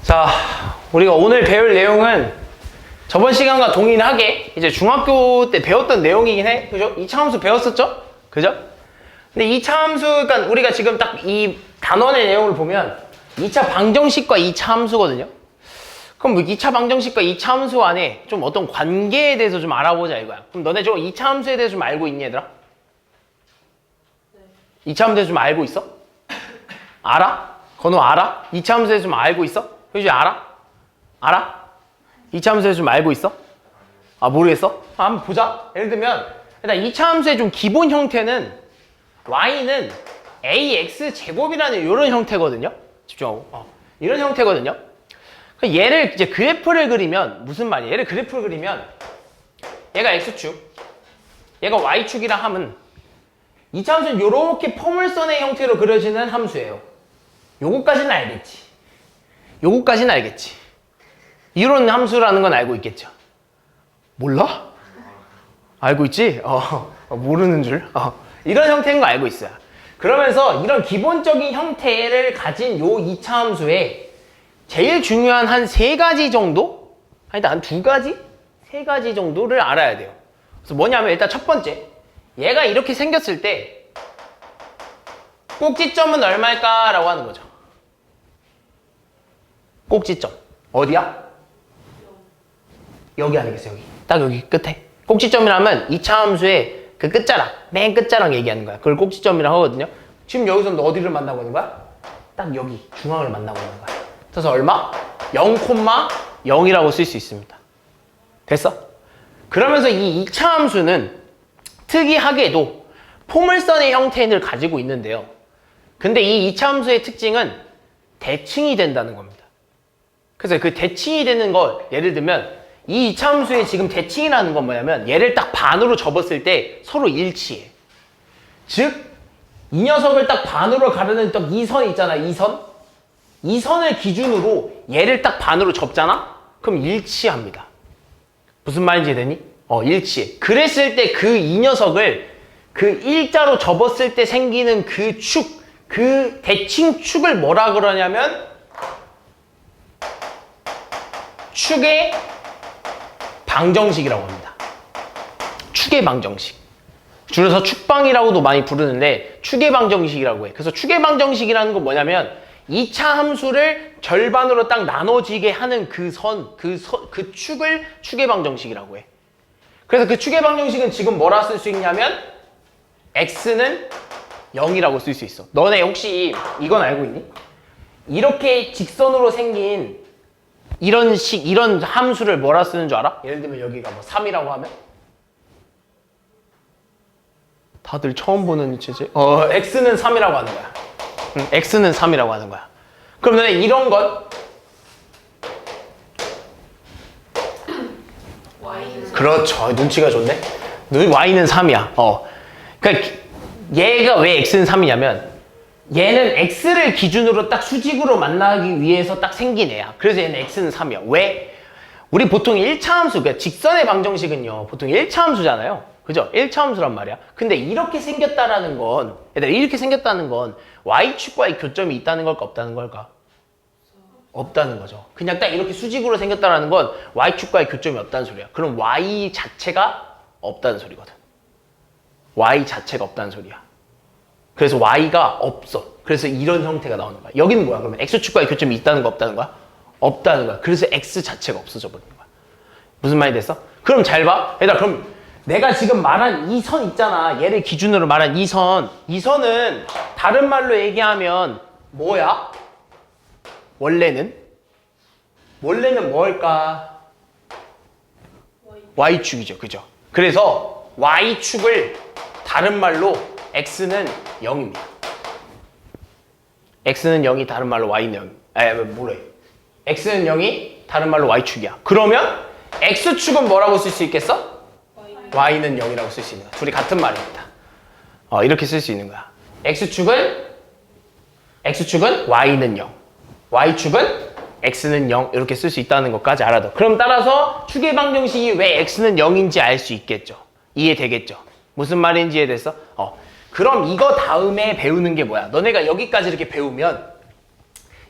자, 우리가 오늘 배울 내용은 저번 시간과 동일하게 이제 중학교 때 배웠던 내용이긴 해. 그죠? 2차 함수 배웠었죠? 그죠? 근데 2차 함수, 그러니까 우리가 지금 딱 이 단원의 내용을 보면 2차 방정식과 2차 함수거든요. 그럼 뭐 2차 방정식과 2차 함수 안에 좀 어떤 관계에 대해서 좀 알아보자 이거야. 그럼 너네 저 2차 함수에 대해서 좀 알고 있니 얘들아? 네. 2차 함수에 대해서 좀 알고 있어? 알아? 건우 알아? 2차 함수에 대해서 좀 알고 있어? 효주야 알아? 알아? 2차 함수에 대해서 좀 알고 있어? 아 모르겠어? 한번 보자. 예를 들면 일단 2차 함수의 좀 기본 형태는 y는 ax 제곱이라는 이런 형태거든요. 집중하고. 이런 형태거든요. 얘를 이제 그래프를 그리면 무슨 말이야? 얘를 그래프를 그리면 얘가 x축, 얘가 y축이라 함은 2차 함수는 이렇게 포물선의 형태로 그려지는 함수예요. 요거까지는 알겠지. 요거까지는 알겠지. 이런 함수라는 건 알고 있겠죠. 몰라? 알고 있지? 모르는 줄. 이런 형태인 거 알고 있어요. 그러면서 이런 기본적인 형태를 가진 요 2차 함수에 제일 중요한 한 3가지 정도? 아니다, 한 2가지? 3가지 정도를 알아야 돼요. 그래서 뭐냐면 일단 첫 번째, 얘가 이렇게 생겼을 때 꼭지점은 얼마일까? 라고 하는 거죠. 꼭지점. 어디야? 여기 아니겠어요? 여기. 딱 여기 끝에. 꼭지점이라면 2차 함수의 그 끝자락, 맨 끝자락 얘기하는 거야. 그걸 꼭지점이라고 하거든요. 지금 여기서 어디를 만나고 있는 거야? 딱 여기 중앙을 만나고 있는 거야. 그래서 얼마? 0,0이라고 쓸 수 있습니다. 됐어? 그러면서 이 2차 함수는 특이하게도 포물선의 형태를 가지고 있는데요. 근데 이 2차 함수의 특징은 대칭이 된다는 겁니다. 그래서 그 대칭이 되는 거 예를 들면 이 2차 함수의 지금 대칭이라는 건 뭐냐면 얘를 딱 반으로 접었을 때 서로 일치해. 즉 이 녀석을 딱 반으로 가르는 딱 이 선 있잖아. 이 선. 이 선을 기준으로 얘를 딱 반으로 접잖아? 그럼 일치합니다. 무슨 말인지 되니? 일치해. 그랬을 때 그 이 녀석을 그 일자로 접었을 때 생기는 그 축, 그 대칭 축을 뭐라 그러냐면 축의 방정식이라고 합니다. 축의 방정식. 줄여서 축방이라고도 많이 부르는데 축의 방정식이라고 해. 그래서 축의 방정식이라는 건 뭐냐면 2차 함수를 절반으로 딱 나눠지게 하는 그 축을 축의 방정식이라고 해. 그래서 그 축의 방정식은 지금 뭐라 쓸 수 있냐면 x는 0이라고 쓸 수 있어. 너네 혹시 이건 알고 있니? 이렇게 직선으로 생긴 이런 함수를 뭐라 쓰는 줄 알아? 예를 들면 여기가 뭐 3이라고 하면? 다들 처음 보는 체제? x는 3이라고 하는 거야. x는 3이라고 하는 거야. 그럼 너네 이런 건? 그렇죠. 눈치가 좋네. y는 3이야. 그러니까 얘가 왜 x는 3이냐면 얘는 x를 기준으로 딱 수직으로 만나기 위해서 딱 생긴 애야. 그래서 얘는 x는 3이야. 왜? 우리 보통 1차 함수, 그러니까 직선의 방정식은요. 보통 1차 함수잖아요. 그죠? 1차 함수란 말이야. 근데 이렇게 생겼다라는 건, 얘들아, 이렇게 생겼다는 건 y축과의 교점이 있다는 걸까 없다는 걸까? 없다는 거죠. 그냥 딱 이렇게 수직으로 생겼다라는 건 y축과의 교점이 없다는 소리야. 그럼 y 자체가 없다는 소리거든. y 자체가 없다는 소리야. 그래서 y가 없어. 그래서 이런 형태가 나오는 거야. 여기는 뭐야? 그러면 x축과의 교점이 있다는 거 없다는 거야? 없다는 거야. 그래서 x 자체가 없어져 버리는 거야. 무슨 말이 됐어? 그럼 잘 봐. 얘들아, 그럼 내가 지금 말한 이 선 있잖아. 얘를 기준으로 말한 이 선. 이 선은 다른 말로 얘기하면 뭐야? 원래는 뭘까? y축이죠. 그죠? 그래서 y축을 다른 말로 x는 0입니다. x는 0이 다른 말로 y는 0. 뭐래? x는 0이 다른 말로 y축이야. 그러면 x축은 뭐라고 쓸 수 있겠어? y는 0이라고 쓸 수 있는 거야. 둘이 같은 말입니다. 이렇게 쓸 수 있는 거야. x축은 y는 0. y축은 x는 0 이렇게 쓸 수 있다는 것까지 알아둬. 그럼 따라서 축의 방정식이 왜 x는 0인지 알 수 있겠죠. 이해되겠죠. 무슨 말인지 이해됐어? 그럼 이거 다음에 배우는 게 뭐야? 너네가 여기까지 이렇게 배우면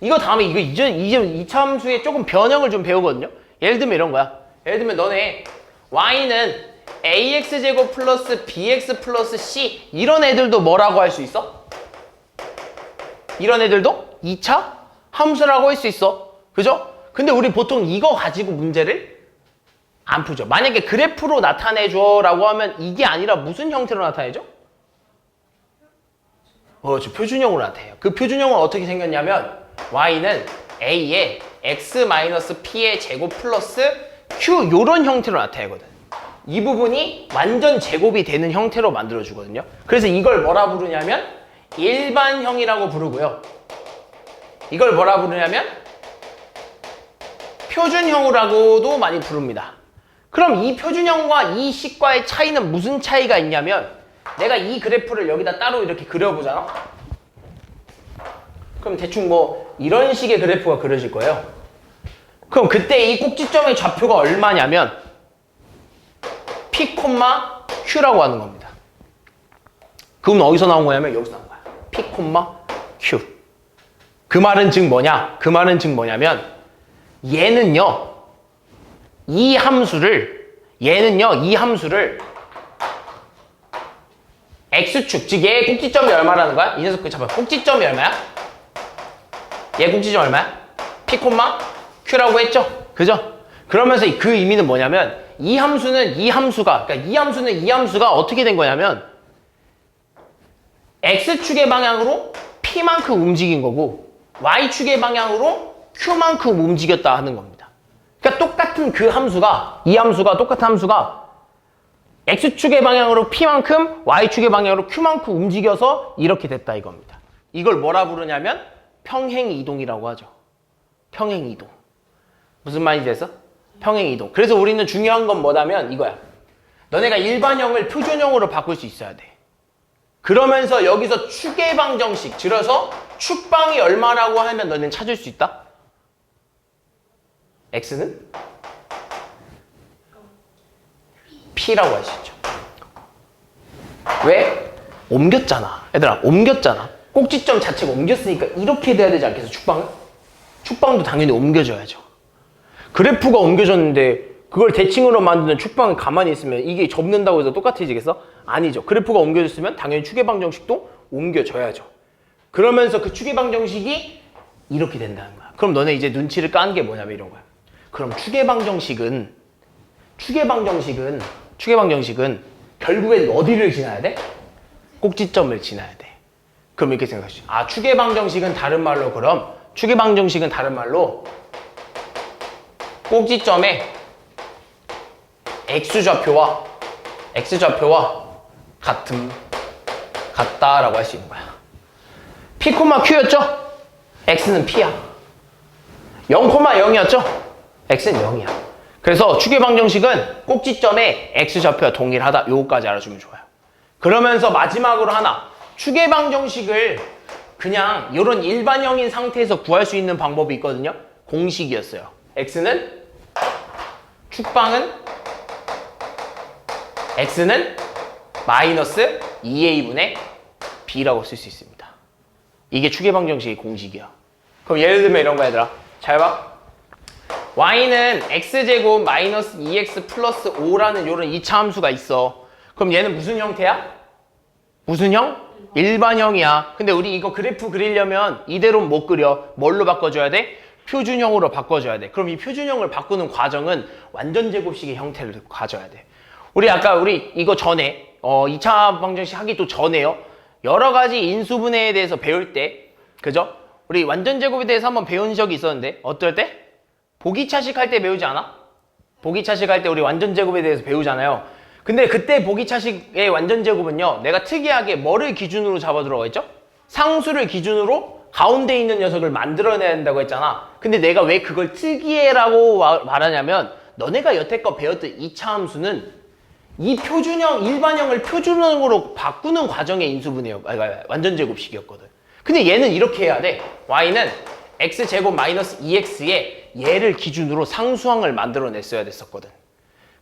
이거 다음에 이제 2차 함수의 조금 변형을 좀 배우거든요. 예를 들면 이런 거야. 예를 들면 너네 y는 ax제곱 플러스 bx 플러스 c 이런 애들도 뭐라고 할 수 있어? 이런 애들도 2차 함수라고 할 수 있어. 그죠? 근데 우리 보통 이거 가지고 문제를 안 푸죠. 만약에 그래프로 나타내줘 라고 하면 이게 아니라 무슨 형태로 나타내죠? 저 표준형으로 나타내요. 그 표준형은 어떻게 생겼냐면 y는 a에 x-p의 제곱 플러스 q 요런 형태로 나타내거든. 이 부분이 완전 제곱이 되는 형태로 만들어주거든요. 그래서 이걸 뭐라 부르냐면 일반형이라고 부르고요. 이걸 뭐라 부르냐면 표준형이라고도 많이 부릅니다. 그럼 이 표준형과 이 식과의 차이는 무슨 차이가 있냐면 내가 이 그래프를 여기다 따로 이렇게 그려보잖아. 그럼 대충 뭐 이런 식의 그래프가 그려질 거예요. 그럼 그때 이 꼭지점의 좌표가 얼마냐면 P, Q라고 하는 겁니다. 그건 어디서 나온 거냐면 여기서 나온 거야. P, Q. 그 말은 즉 뭐냐? 그 말은 즉 뭐냐면 얘는요. 이 함수를 x축, 즉 얘의 꼭지점이 얼마라는 거야? 이 녀석 잠깐 꼭지점이 얼마야? 얘 꼭지점 얼마야? P, Q라고 했죠? 그죠? 그러면서 그 의미는 뭐냐면 이 함수는 이 함수가 어떻게 된 거냐면 x축의 방향으로 p만큼 움직인 거고 y축의 방향으로 q만큼 움직였다 하는 겁니다. 그러니까 똑같은 그 함수가 똑같은 함수가 x축의 방향으로 p만큼 y축의 방향으로 q만큼 움직여서 이렇게 됐다 이겁니다. 이걸 뭐라 부르냐면 평행이동이라고 하죠. 평행이동. 무슨 말인지 됐어? 평행이동. 그래서 우리는 중요한 건 뭐냐면 이거야. 너네가 일반형을 표준형으로 바꿀 수 있어야 돼. 그러면서 여기서 추계방정식, 줄여서 축방이 얼마라고 하면 너는 찾을 수 있다? x는? p라고 할 수 있죠. 왜? 옮겼잖아. 얘들아, 옮겼잖아. 꼭지점 자체가 옮겼으니까 이렇게 돼야 되지 않겠어, 축방은? 축방도 당연히 옮겨져야죠. 그래프가 옮겨졌는데 그걸 대칭으로 만드는 축방이 가만히 있으면 이게 접는다고 해서 똑같아지겠어? 아니죠. 그래프가 옮겨졌으면 당연히 추계방정식도 옮겨져야죠. 그러면서 그 추계방정식이 이렇게 된다는 거야. 그럼 너네 이제 눈치를 까는 게 뭐냐면 이런 거야. 그럼 추계방정식은 결국엔 어디를 지나야 돼? 꼭지점을 지나야 돼. 그럼 이렇게 생각하시죠. 추계방정식은 다른 말로 꼭지점의 x좌표와 같다라고 할 수 있는 거야. P, Q였죠? X는 P야. 0,0이었죠? X는 0이야. 그래서 추계방정식은 꼭지점의 x좌표와 동일하다. 요거까지 알아주면 좋아요. 그러면서 마지막으로 하나. 추계방정식을 그냥 이런 일반형인 상태에서 구할 수 있는 방법이 있거든요. 공식이었어요. x는 마이너스 2a분의 b라고 쓸 수 있습니다. 이게 추계방정식의 공식이야. 그럼 예를 들면 이런 거 얘들아. 잘 봐. y는 x제곱 마이너스 2x 플러스 5라는 이런 2차 함수가 있어. 그럼 얘는 무슨 형태야? 무슨 형? 일반형이야. 근데 우리 이거 그래프 그리려면 이대로는 못 그려. 뭘로 바꿔줘야 돼? 표준형으로 바꿔줘야 돼. 그럼 이 표준형을 바꾸는 과정은 완전 제곱식의 형태를 가져야 돼. 우리 이거 전에 2차 방정식 하기도 전에요. 여러 가지 인수분해에 대해서 배울 때, 그죠? 우리 완전 제곱에 대해서 한번 배운 적이 있었는데 어떨 때? 보기차식 할 때 배우지 않아? 보기차식 할 때 우리 완전 제곱에 대해서 배우잖아요. 근데 그때 보기차식의 완전 제곱은요, 내가 특이하게 뭐를 기준으로 잡아두라고 했죠? 상수를 기준으로 가운데 있는 녀석을 만들어내야 된다고 했잖아. 근데 내가 왜 그걸 특이해라고 말하냐면 너네가 여태껏 배웠던 2차 함수는 이 일반형을 표준형으로 바꾸는 과정의 인수분해요. 완전 제곱식이었거든. 근데 얘는 이렇게 해야 돼. y는 x제곱 마이너스 2x에 얘를 기준으로 상수항을 만들어냈어야 됐었거든.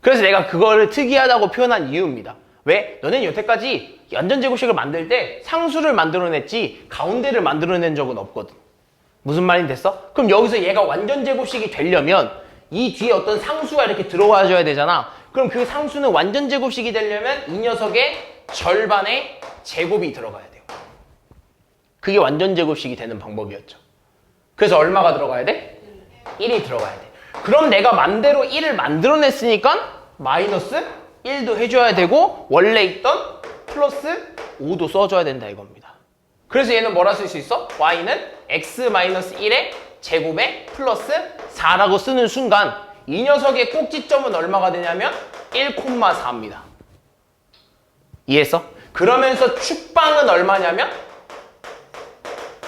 그래서 내가 그거를 특이하다고 표현한 이유입니다. 왜? 너네는 여태까지 완전 제곱식을 만들 때 상수를 만들어냈지 가운데를 만들어낸 적은 없거든. 무슨 말인지 됐어? 그럼 여기서 얘가 완전 제곱식이 되려면 이 뒤에 어떤 상수가 이렇게 들어와줘야 되잖아. 그럼 그 상수는 완전 제곱식이 되려면 이 녀석의 절반의 제곱이 들어가야 돼요. 그게 완전 제곱식이 되는 방법이었죠. 그래서 얼마가 들어가야 돼? 1이 들어가야 돼. 그럼 내가 맘대로 1을 만들어냈으니까 마이너스 1도 해줘야 되고 원래 있던 플러스 5도 써줘야 된다 이겁니다. 그래서 얘는 뭐라 쓸 수 있어? y는 x-1의 제곱에 플러스 4라고 쓰는 순간 이 녀석의 꼭지점은 얼마가 되냐면 1,4입니다. 이해했어? 그러면서 축방은 얼마냐면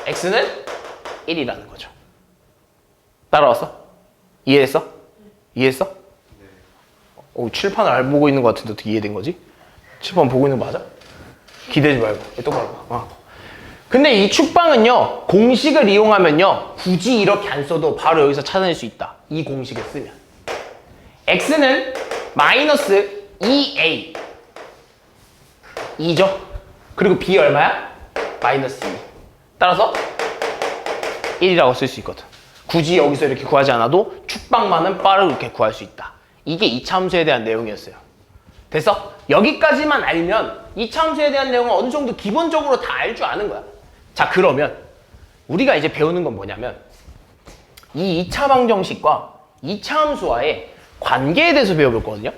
x는 1이라는 거죠. 따라왔어? 이해했어? 이해했어? 오, 칠판을 알 보고 있는 것 같은데 어떻게 이해된 거지? 칠판 보고 있는 거 맞아? 기대지 말고 똑바로 봐. 근데 이 축방은요 공식을 이용하면요 굳이 이렇게 안 써도 바로 여기서 찾아낼 수 있다. 이 공식을 쓰면 x는 마이너스 2a 2죠? 그리고 b 얼마야? 마이너스 2. 따라서 1이라고 쓸 수 있거든. 굳이 여기서 이렇게 구하지 않아도 축방만은 빠르게 구할 수 있다. 이게 이차함수에 대한 내용이었어요. 됐어? 여기까지만 알면 이차함수에 대한 내용은 어느 정도 기본적으로 다 알 줄 아는 거야. 자, 그러면 우리가 이제 배우는 건 뭐냐면 이 2차 방정식과 2차 함수와의 관계에 대해서 배워볼 거거든요.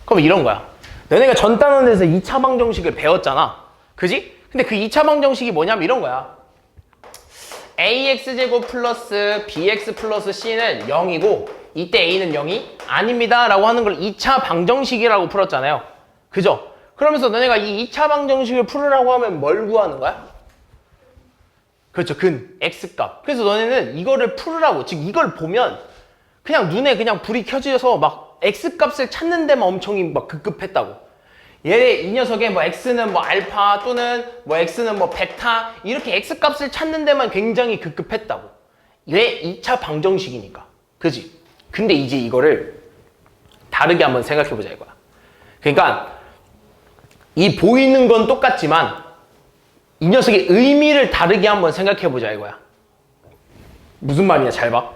그럼 이런 거야. 너네가 전 단원에서 2차 방정식을 배웠잖아. 그지? 근데 그 2차 방정식이 뭐냐면 이런 거야. ax제곱 플러스 bx 플러스 c는 0이고 이때 a는 0이 아닙니다 라고 하는 걸 2차 방정식이라고 풀었잖아요. 그죠? 그러면서 너네가 이 2차 방정식을 풀으라고 하면 뭘 구하는 거야? 그렇죠. 근, x값. 그래서 너네는 이거를 풀으라고, 즉 이걸 보면 그냥 눈에 그냥 불이 켜져서 막 x값을 찾는 데만 엄청 막 급급했다고. 얘 이 녀석의 뭐 x는 뭐 알파 또는 뭐 x는 뭐 베타 이렇게 x값을 찾는 데만 굉장히 급급했다고. 왜? 2차 방정식이니까. 그지? 근데 이제 이거를 다르게 한번 생각해보자 이거야. 그러니까 이 보이는 건 똑같지만 이 녀석의 의미를 다르게 한번 생각해보자 이거야. 무슨 말이냐 잘 봐.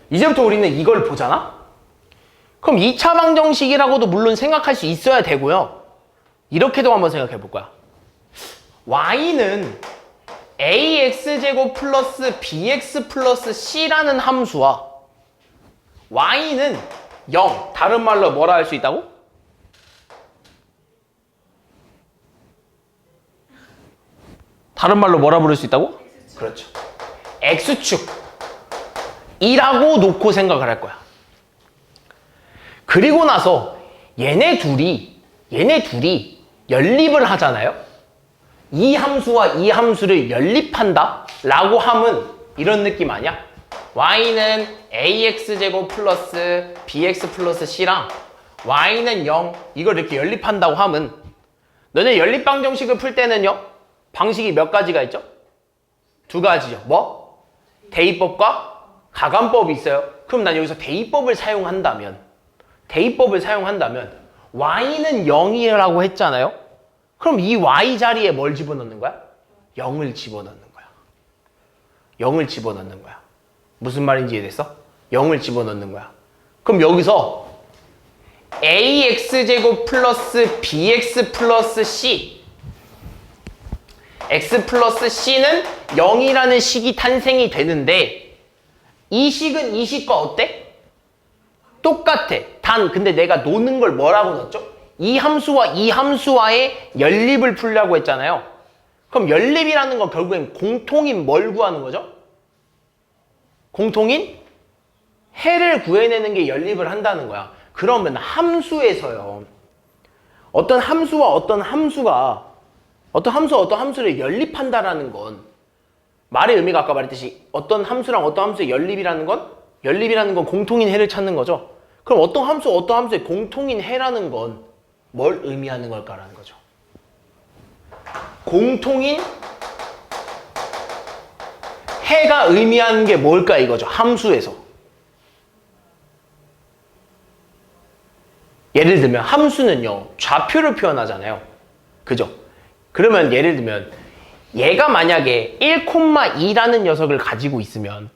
이제부터 우리는 이걸 보잖아? 그럼 2차 방정식이라고도 물론 생각할 수 있어야 되고요. 이렇게도 한번 생각해 볼 거야. y는 ax제곱 플러스 bx 플러스 c라는 함수와 y는 0, 다른 말로 뭐라 할 수 있다고? 다른 말로 뭐라 부를 수 있다고? 그렇죠. x축 2라고 놓고 생각을 할 거야. 그리고 나서 얘네 둘이 연립을 하잖아요. 이 함수와 이 함수를 연립한다 라고 하면 이런 느낌 아니야? y는 ax제곱 플러스 bx 플러스 c랑 y는 0 이걸 이렇게 연립한다고 하면 너네 연립방정식을 풀 때는요 방식이 몇 가지가 있죠? 두 가지죠. 뭐? 대입법과 가감법이 있어요. 그럼 난 여기서 대입법을 사용한다면 y는 0이라고 했잖아요. 그럼 이 y 자리에 뭘 집어넣는 거야? 0을 집어넣는 거야. 0을 집어넣는 거야. 무슨 말인지 이해됐어? 0을 집어넣는 거야. 그럼 여기서 ax제곱 플러스 bx 플러스 c x 플러스 c는 0이라는 식이 탄생이 되는데 이 식은 이 식과 어때? 똑같아. 단 근데 내가 노는 걸 뭐라고 넣었죠? 이 함수와 이 함수와의 연립을 풀려고 했잖아요. 그럼 연립이라는 건 결국엔 공통인 뭘 구하는 거죠? 공통인 해를 구해내는 게 연립을 한다는 거야. 그러면 함수에서요. 어떤 함수와 어떤 함수가 어떤 함수를 연립한다라는 건 말의 의미가 아까 말했듯이 어떤 함수랑 어떤 함수의 연립이라는 건 공통인 해를 찾는 거죠. 그럼 어떤 함수의 공통인 해라는 건 뭘 의미하는 걸까라는 거죠. 공통인 해가 의미하는 게 뭘까 이거죠. 함수에서. 예를 들면 함수는요. 좌표를 표현하잖아요. 그죠? 그러면 예를 들면 얘가 만약에 1,2라는 녀석을 가지고 있으면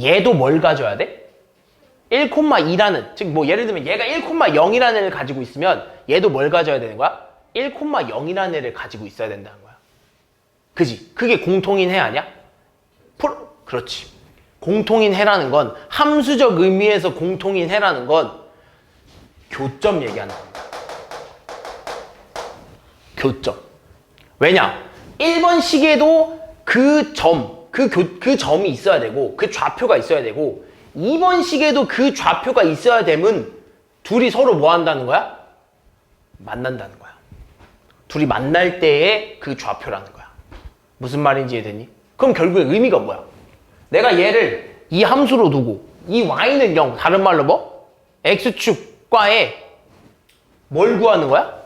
얘도 뭘 가져야 돼? 1,2라는, 즉 뭐 예를 들면 얘가 1,0이라는 애를 가지고 있으면 얘도 뭘 가져야 되는 거야? 1,0이라는 애를 가지고 있어야 된다는 거야. 그지? 그게 공통인 해 아니야? 그렇지. 공통인 해라는 건, 함수적 의미에서 공통인 해라는 건 교점 얘기하는 겁니다. 교점. 왜냐? 1번 식에도 그 점이 있어야 되고, 그 좌표가 있어야 되고, 2번 식에도 그 좌표가 있어야 되면 둘이 서로 뭐 한다는 거야? 만난다는 거야. 둘이 만날 때의 그 좌표라는 거야. 무슨 말인지 이해되니? 그럼 결국에 의미가 뭐야? 내가 얘를 이 함수로 두고 이 y는 0, 다른 말로 뭐? x축과에 뭘 구하는 거야?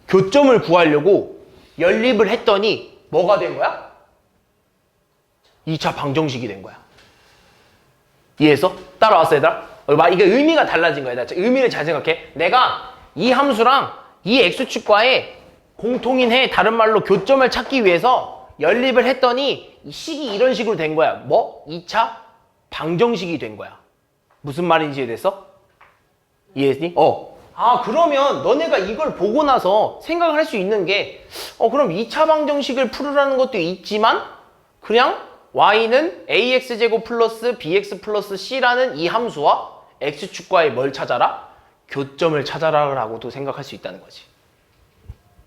교점을 구하려고 연립을 했더니 뭐가 된 거야? 2차 방정식이 된 거야. 이해했어? 따라왔어 얘들아? 이게 의미가 달라진 거야. 의미를 잘 생각해. 내가 이 함수랑 이 x축과에 공통인 해, 다른 말로 교점을 찾기 위해서 연립을 했더니 식이 이런 식으로 된 거야. 뭐? 2차 방정식이 된 거야. 무슨 말인지 이해됐어? 이해했니? 그러면 너네가 이걸 보고 나서 생각을 할 수 있는 게 그럼 2차 방정식을 풀으라는 것도 있지만 그냥 y는 ax제곱 플러스 bx 플러스 c라는 이 함수와 x축과에 뭘 찾아라? 교점을 찾아라 라고도 생각할 수 있다는 거지.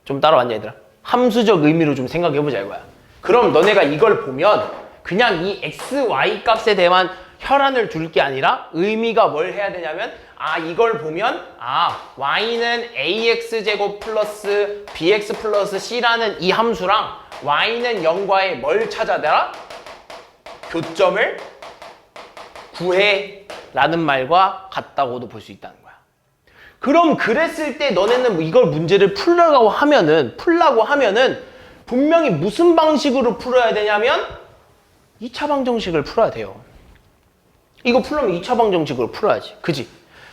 좀 따라왔냐 얘들아? 함수적 의미로 좀 생각해보자 이거야. 그럼 너네가 이걸 보면 그냥 이 x, y 값에 대한 혈안을 둘 게 아니라 의미가 뭘 해야 되냐면 이걸 보면 y는 ax제곱 플러스 bx 플러스 c라는 이 함수랑 y는 0과에 뭘 찾아라? 교점을 구해 라는 말과 같다고도 볼 수 있다는 거야. 그럼 그랬을 때 너네는 이걸 문제를 풀라고 하면은 분명히 무슨 방식으로 풀어야 되냐면 2차 방정식을 풀어야 돼요. 이거 풀려면 2차 방정식으로 풀어야지. 그지?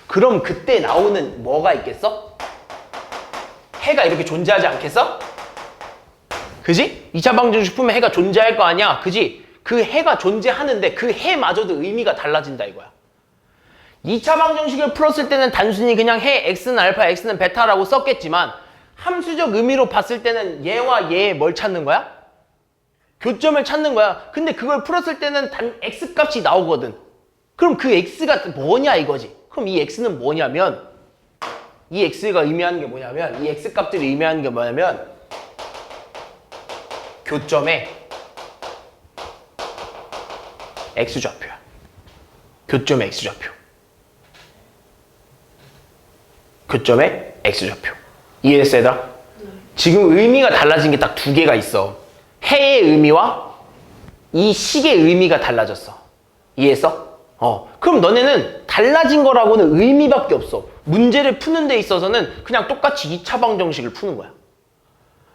그럼 그때 나오는 뭐가 있겠어? 해가 이렇게 존재하지 않겠어? 그지? 2차 방정식 풀면 해가 존재할 거 아니야? 그지? 그 해가 존재하는데 그 해마저도 의미가 달라진다 이거야. 2차 방정식을 풀었을 때는 단순히 그냥 해 x는 알파, x는 베타라고 썼겠지만 함수적 의미로 봤을 때는 얘와 얘의 뭘 찾는 거야? 교점을 찾는 거야. 근데 그걸 풀었을 때는 단 x 값이 나오거든. 그럼 그 x가 뭐냐 이거지. 그럼 이 x는 뭐냐면 이 x가 의미하는 게 뭐냐면 이 x 값들이 의미하는 게 뭐냐면 교점의 x좌표야. 교점의 x좌표. 교점의 x좌표. 이해했어 얘들아? 네. 지금 의미가 달라진 게 딱 두 개가 있어. 해의 의미와 이 식의 의미가 달라졌어. 이해했어? 그럼 너네는 달라진 거라고는 의미밖에 없어. 문제를 푸는 데 있어서는 그냥 똑같이 2차 방정식을 푸는 거야.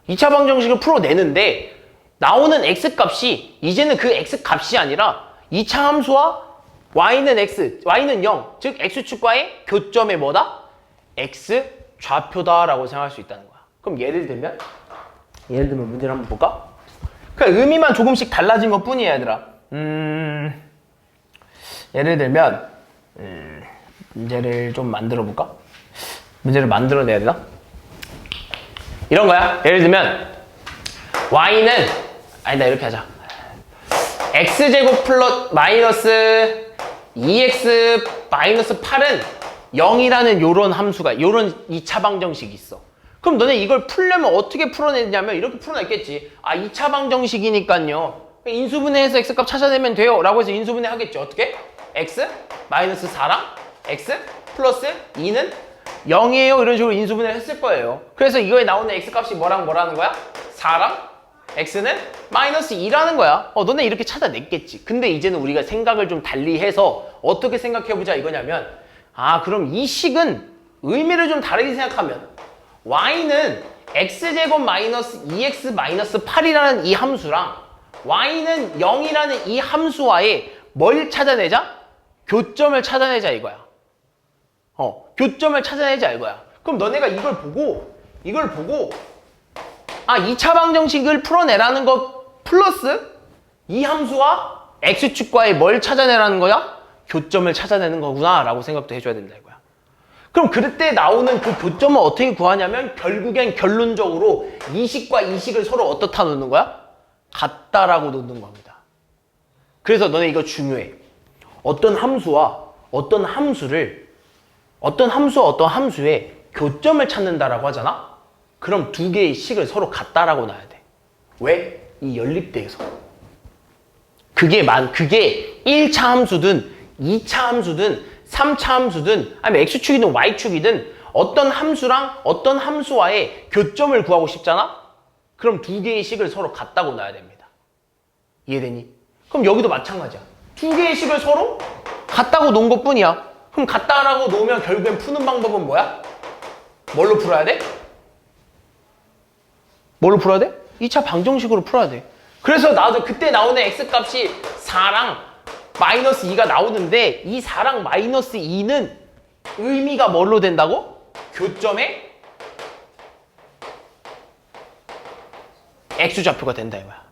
2차 방정식을 풀어내는데 나오는 x값이 이제는 그 x값이 아니라 2차 함수와 y는 x, y는 0, 즉 x축과의 교점의 뭐다? x좌표다라고 생각할 수 있다는 거야. 그럼 예를 들면 문제를 한번 볼까? 그냥 의미만 조금씩 달라진 것 뿐이야 얘들아. 예를 들면 문제를 좀 만들어 볼까? 문제를 만들어내야 되나? 이런 거야. 예를 들면 y는 이렇게 하자. x제곱 플러스 마이너스 2x 마이너스 8은 0이라는 요런 함수가 요런 2차 방정식이 있어. 그럼 너네 이걸 풀려면 어떻게 풀어내냐면 이렇게 풀어냈겠지. 2차 방정식이니까요. 인수분해해서 x값 찾아내면 돼요. 라고 해서 인수분해 하겠죠. 어떻게? x 마이너스 4랑 x 플러스 2는 0이에요. 이런 식으로 인수분해를 했을 거예요. 그래서 이거에 나오는 x값이 뭐라는 거야? 4랑 x는 마이너스 2라는 거야. 너네 이렇게 찾아냈겠지. 근데 이제는 우리가 생각을 좀 달리 해서 어떻게 생각해보자 이거냐면 그럼 이 식은 의미를 좀 다르게 생각하면 y는 x제곱 마이너스 2x 마이너스 8이라는 이 함수랑 y는 0이라는 이 함수와의 뭘 찾아내자? 교점을 찾아내자 이거야. 교점을 찾아내자 이거야. 그럼 너네가 이걸 보고 2차 방정식을 플러스 이 함수와 x축과의 뭘 찾아내라는 거야? 교점을 찾아내는 거구나 라고 생각도 해줘야 된다 이거야. 그럼 그때 나오는 그 교점을 어떻게 구하냐면 결국엔 결론적으로 이 식과 이 식을 서로 어떻다 놓는 거야? 같다라고 놓는 겁니다. 그래서 너네 이거 중요해. 어떤 함수와 어떤 함수의 교점을 찾는다라고 하잖아? 그럼 두 개의 식을 서로 같다라고 놔야 돼. 왜? 이 연립대에서. 그게 1차 함수든 2차 함수든 3차 함수든 아니면 x축이든 y축이든 어떤 함수랑 어떤 함수와의 교점을 구하고 싶잖아? 그럼 두 개의 식을 서로 같다고 놔야 됩니다. 이해되니? 그럼 여기도 마찬가지야. 두 개의 식을 서로 같다고 놓은 것 뿐이야. 그럼 같다라고 놓으면 결국엔 푸는 방법은 뭐야? 뭘로 풀어야 돼? 뭘로 풀어야 돼? 2차 방정식으로 풀어야 돼. 그래서 나도 그때 나오는 x값이 4랑 마이너스 2가 나오는데 이 4랑 마이너스 2는 의미가 뭘로 된다고? 교점의 x좌표가 된다 이거야.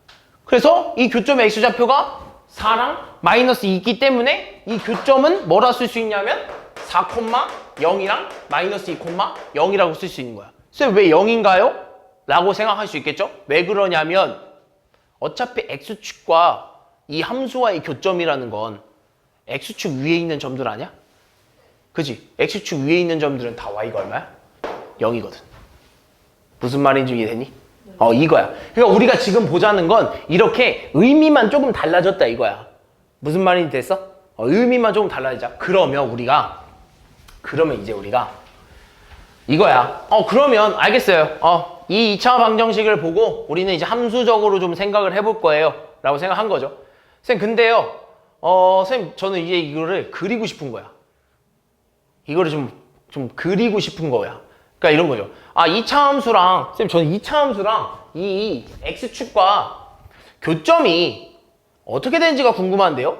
그래서 이 교점의 x좌표가 4랑 마이너스 2 있기 때문에 이 교점은 뭐라 쓸 수 있냐면 4,0이랑 마이너스 2,0이라고 쓸 수 있는 거야. 쌤 왜 0인가요? 라고 생각할 수 있겠죠? 왜 그러냐면 어차피 x축과 이 함수와의 교점이라는 건 x축 위에 있는 점들 아니야? 그지? x축 위에 있는 점들은 다 y가 얼마야? 0이거든. 무슨 말인지 이해되니? 이거야. 그러니까 우리가 지금 보자는 건 이렇게 의미만 조금 달라졌다 이거야. 무슨 말인지 됐어? 의미만 조금 달라지자. 그러면 이제 우리가 이거야. 그러면 알겠어요. 이 2차 방정식을 보고 우리는 이제 함수적으로 좀 생각을 해볼 거예요. 라고 생각한 거죠. 쌤, 근데요, 쌤, 저는 이제 이거를 그리고 싶은 거야. 이거를 좀 그리고 싶은 거야. 그러니까 이런 거죠. 2차 함수랑, 쌤, 저는 2차 함수랑 이 x축과 교점이 어떻게 되는지가 궁금한데요?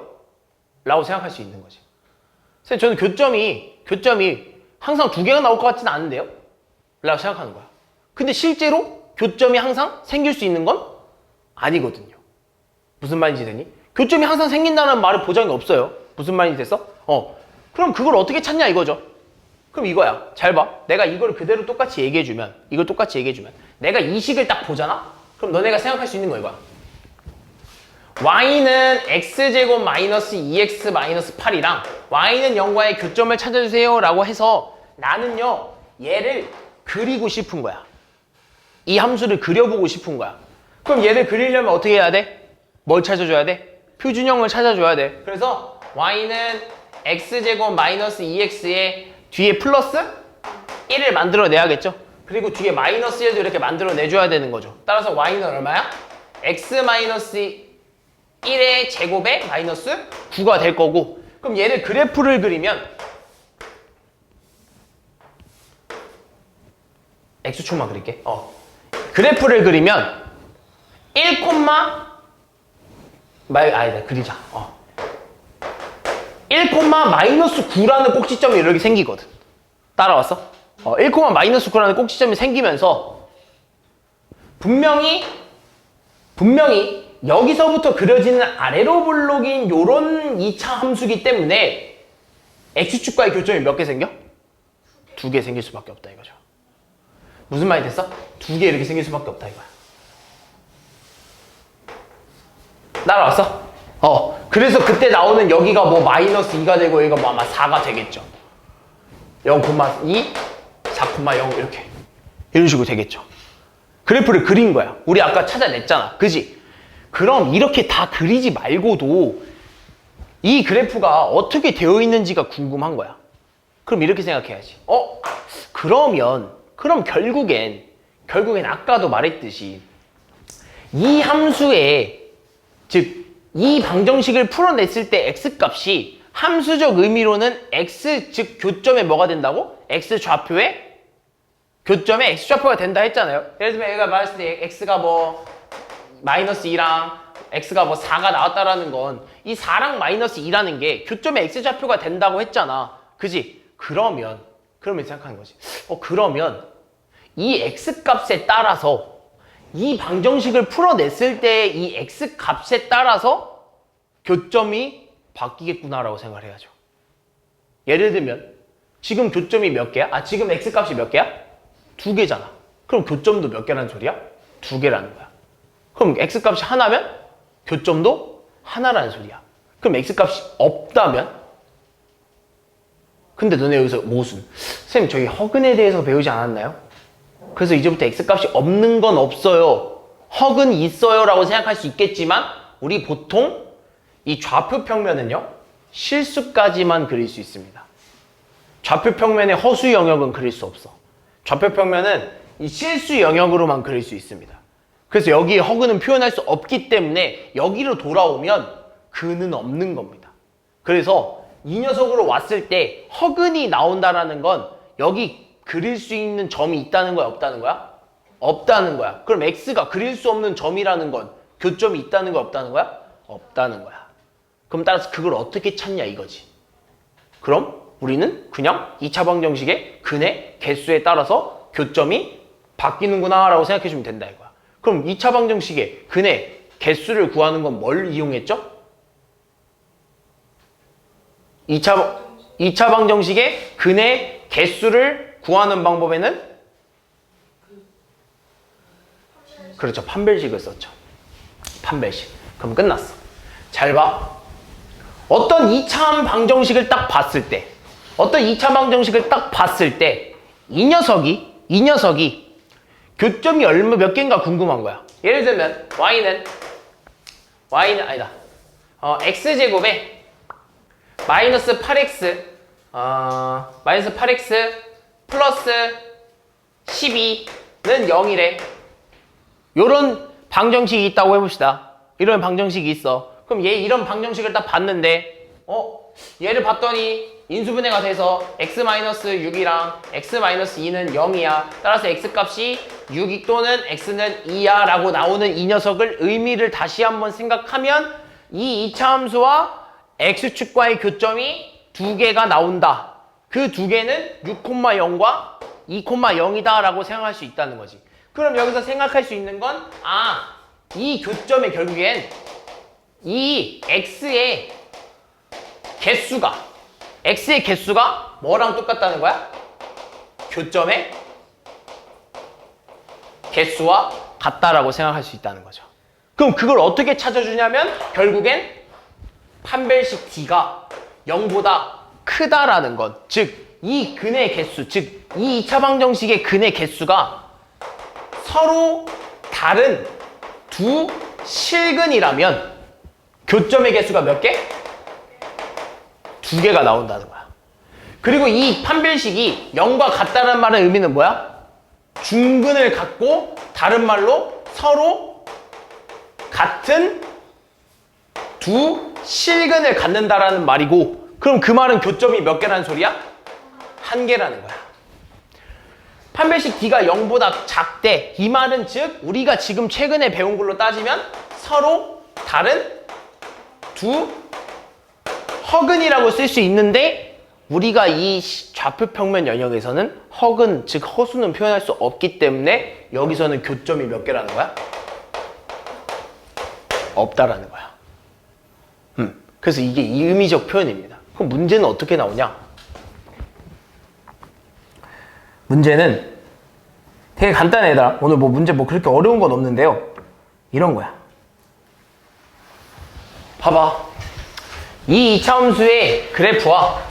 라고 생각할 수 있는 거지. 쌤, 저는 교점이 항상 두 개가 나올 것 같지는 않은데요? 라고 생각하는 거야. 근데 실제로 교점이 항상 생길 수 있는 건 아니거든요. 무슨 말인지 되니? 교점이 항상 생긴다는 말은 보장이 없어요. 무슨 말인지 됐어? 그럼 그걸 어떻게 찾냐 이거죠. 그럼 이거야. 잘 봐. 내가 이걸 그대로 똑같이 얘기해주면 내가 이 식을 딱 보잖아? 그럼 너네가 생각할 수 있는 거 이거야. y는 x제곱 마이너스 2x 마이너스 8이랑 y는 0과의 교점을 찾아주세요 라고 해서 나는요 얘를 그리고 싶은 거야. 이 함수를 그려보고 싶은 거야. 그럼 얘를 그리려면 어떻게 해야 돼? 뭘 찾아줘야 돼? 표준형을 찾아줘야 돼. 그래서 y는 x제곱 마이너스 2x에 뒤에 플러스 1을 만들어내야겠죠? 그리고 뒤에 마이너스 1도 이렇게 만들어내줘야 되는 거죠. 따라서 y는 얼마야? x 마이너스 1의 제곱에 마이너스 9가 될 거고 그럼 얘를 그래프를 그리면 x축만 그릴게. 그래프를 그리면 1, 그리자. 1, 마이너스 9라는 꼭지점이 이렇게 생기거든. 따라왔어? 1, 마이너스 9라는 꼭지점이 생기면서 분명히 여기서부터 그려지는 아래로 블록인 요런 2차 함수기 때문에 x축과의 교점이 몇 개 생겨? 2개 생길 수밖에 없다 이거죠. 무슨 말이 됐어? 2개 이렇게 생길 수밖에 없다 이거야. 따라왔어? 그래서 그때 나오는 여기가 뭐 마이너스 2가 되고 여기가 뭐 아마 4가 되겠죠. 0,2, 4,0 이렇게 이런 식으로 되겠죠. 그래프를 그린 거야. 우리 아까 찾아냈잖아. 그지? 그럼 이렇게 다 그리지 말고도 이 그래프가 어떻게 되어 있는지가 궁금한 거야. 그럼 이렇게 생각해야지. 그럼 결국엔 아까도 말했듯이 이 함수의 즉 이 방정식을 풀어냈을 때 x값이 함수적 의미로는 x 즉 교점에 뭐가 된다고? x좌표에 교점에 x좌표가 된다 했잖아요. 예를 들면 얘가 말했을 때 x가 뭐 마이너스 2랑 x가 뭐 4가 나왔다라는 건 이 4랑 마이너스 2라는 게 교점에 x좌표가 된다고 했잖아. 그지? 그러면 생각하는 거지. 그러면 이 x값에 따라서 이 방정식을 풀어냈을 때 이 x 값에 따라서 교점이 바뀌겠구나라고 생각을 해야죠. 예를 들면 지금 교점이 몇 개야? 아, 지금 x 값이 몇 개야? 2개잖아. 그럼 교점도 몇 개라는 소리야? 2개라는 거야. 그럼 x 값이 하나면 교점도 하나라는 소리야. 그럼 x 값이 없다면? 근데 너네 여기서 모순. 선생님, 저희 허근에 대해서 배우지 않았나요? 그래서 이제부터 x 값이 없는 건 없어요. 허근 있어요 라고 생각할 수 있겠지만 우리 보통 이 좌표 평면은요, 실수까지만 그릴 수 있습니다. 좌표 평면의 허수 영역은 그릴 수 없어. 좌표 평면은 이 실수 영역으로만 그릴 수 있습니다. 그래서 여기에 허근은 표현할 수 없기 때문에 여기로 돌아오면 근은 없는 겁니다. 그래서 이 녀석으로 왔을 때 허근이 나온다라는 건 여기 그릴 수 있는 점이 있다는 거야, 없다는 거야? 없다는 거야. 그럼 x가 그릴 수 없는 점이라는 건 교점이 있다는 거야, 없다는 거야? 없다는 거야. 그럼 따라서 그걸 어떻게 찾냐 이거지. 그럼 우리는 그냥 2차 방정식의 근의 개수에 따라서 교점이 바뀌는구나 라고 생각해 주면 된다 이거야. 그럼 2차 방정식의 근의 개수를 구하는 건 뭘 이용했죠? 2차 방정식의 근의 개수를 구하는 방법에는 그렇죠. 판별식을 썼죠. 판별식. 그럼 끝났어. 잘 봐. 어떤 2차 방정식을 딱 봤을 때 이 녀석이 교점이 몇 개인가 궁금한 거야. 예를 들면 y는 아니다. x제곱에 마이너스 8x 플러스 12는 0이래. 요런 방정식이 있다고 해봅시다. 이런 방정식이 있어. 그럼 얘 이런 방정식을 딱 봤는데 얘를 봤더니 인수분해가 돼서 x-6이랑 x-2는 0이야. 따라서 x값이 6 또는 x는 2야 라고 나오는 이 녀석을 의미를 다시 한번 생각하면 이 2차 함수와 x축과의 교점이 2개가 나온다. 그 2개는 6,0과 2,0이다 라고 생각할 수 있다는 거지. 그럼 여기서 생각할 수 있는 건 이 교점의 결국엔 이 x의 개수가 뭐랑 똑같다는 거야? 교점의 개수와 같다라고 생각할 수 있다는 거죠. 그럼 그걸 어떻게 찾아주냐면 결국엔 판별식 D가 0보다 크다라는 것, 즉 이 근의 개수, 즉 이 2차 방정식의 근의 개수가 서로 다른 두 실근이라면 교점의 개수가 몇 개? 2개가 나온다는 거야. 그리고 이 판별식이 0과 같다는 말의 의미는 뭐야? 중근을 갖고 다른 말로 서로 같은 두 실근을 갖는다라는 말이고, 그럼 그 말은 교점이 몇 개라는 소리야? 1개라는 거야. 판별식 D가 0보다 작대. 이 말은 즉 우리가 지금 최근에 배운 걸로 따지면 서로 다른 두 허근이라고 쓸 수 있는데 우리가 이 좌표 평면 영역에서는 허근, 즉 허수는 표현할 수 없기 때문에 여기서는 교점이 몇 개라는 거야? 없다라는 거야. 그래서 이게 의미적 표현입니다. 그럼 문제는 어떻게 나오냐? 문제는 되게 간단해, 얘들아. 오늘 문제 그렇게 어려운 건 없는데요. 이런 거야. 봐봐. 이 2차 함수의 그래프와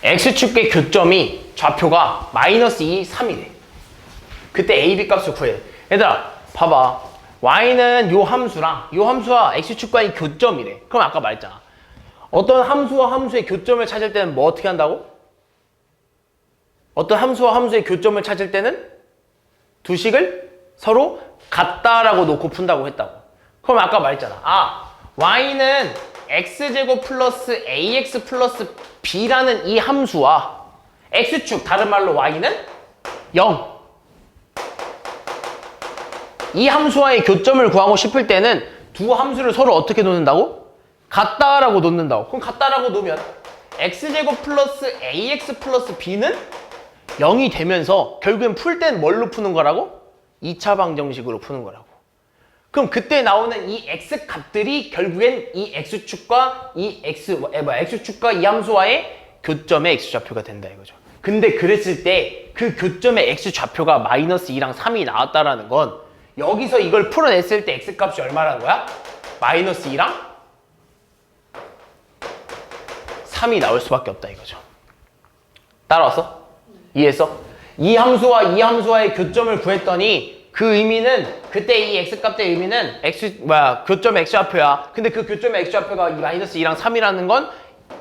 x축의 교점이 좌표가 -2, 3이래. 그때 a, b 값을 구해. 얘들아, 봐봐. y는 요 함수랑 요 함수와 x축과의 교점이래. 그럼 아까 말했잖아. 어떤 함수와 함수의 교점을 찾을 때는 뭐 어떻게 한다고? 어떤 함수와 함수의 교점을 찾을 때는 두 식을 서로 같다라고 놓고 푼다고 했다고. 그럼 아까 말했잖아. y는 x제곱 플러스 ax 플러스 b라는 이 함수와 x축, 다른 말로 y는 0. 이 함수와의 교점을 구하고 싶을 때는 두 함수를 서로 어떻게 놓는다고? 같다라고 놓는다고. 그럼 같다라고 놓으면 x제곱 플러스 ax 플러스 b는 0이 되면서 결국엔 풀 땐 뭘로 푸는 거라고? 2차 방정식으로 푸는 거라고. 그럼 그때 나오는 이 x 값들이 결국엔 이 x축과 이 x축과 이 함수와의 교점의 x좌표가 된다 이거죠. 근데 그랬을 때 그 교점의 x좌표가 마이너스 2랑 3이 나왔다라는 건 여기서 이걸 풀어냈을 때 x값이 얼마라는 거야? 마이너스 2랑 3이 나올 수밖에 없다 이거죠. 따라왔어? 이해했어? 이 함수와의 교점을 구했더니 그 의미는 그때 이 x값의 의미는 교점의 x좌표야. 근데 그 교점의 x좌표가 이 마이너스 2랑 3이라는 건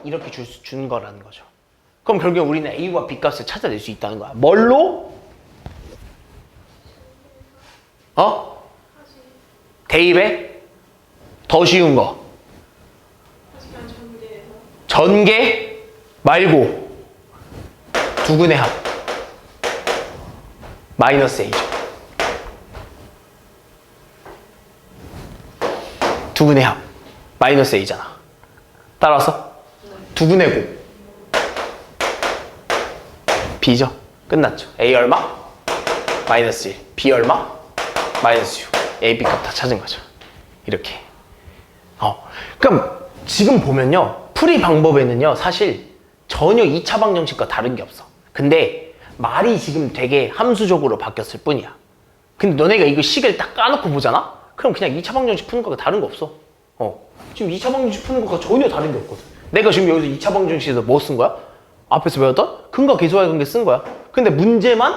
이렇게 주는 거라는 거죠. 그럼 결국에 우리는 a와 b 값을 찾아낼 수 있다는 거야. 뭘로? 대입에 더 쉬운 거. 전개 말고 두근의 합. 마이너스 a죠. 두근의 합. 마이너스 a잖아. 따라서 두근의 곱. b죠. 끝났죠. a 얼마? 마이너스 1. b 얼마? 마이너스 6. a, b 값 다 찾은 거죠. 이렇게. 그럼 지금 보면요. 풀이 방법에는요. 사실 전혀 2차 방정식과 다른 게 없어. 근데 말이 지금 되게 함수적으로 바뀌었을 뿐이야. 근데 너네가 이거 식을 딱 까놓고 보잖아? 그럼 그냥 2차 방정식 푸는 거가 다른 거 없어. 지금 2차 방정식 푸는 거가 전혀 다른 게 없거든. 내가 지금 여기서 2차 방정식에서 뭐 쓴 거야? 앞에서 배웠던 근과 계수와의 관계 쓴 거야. 근데 문제만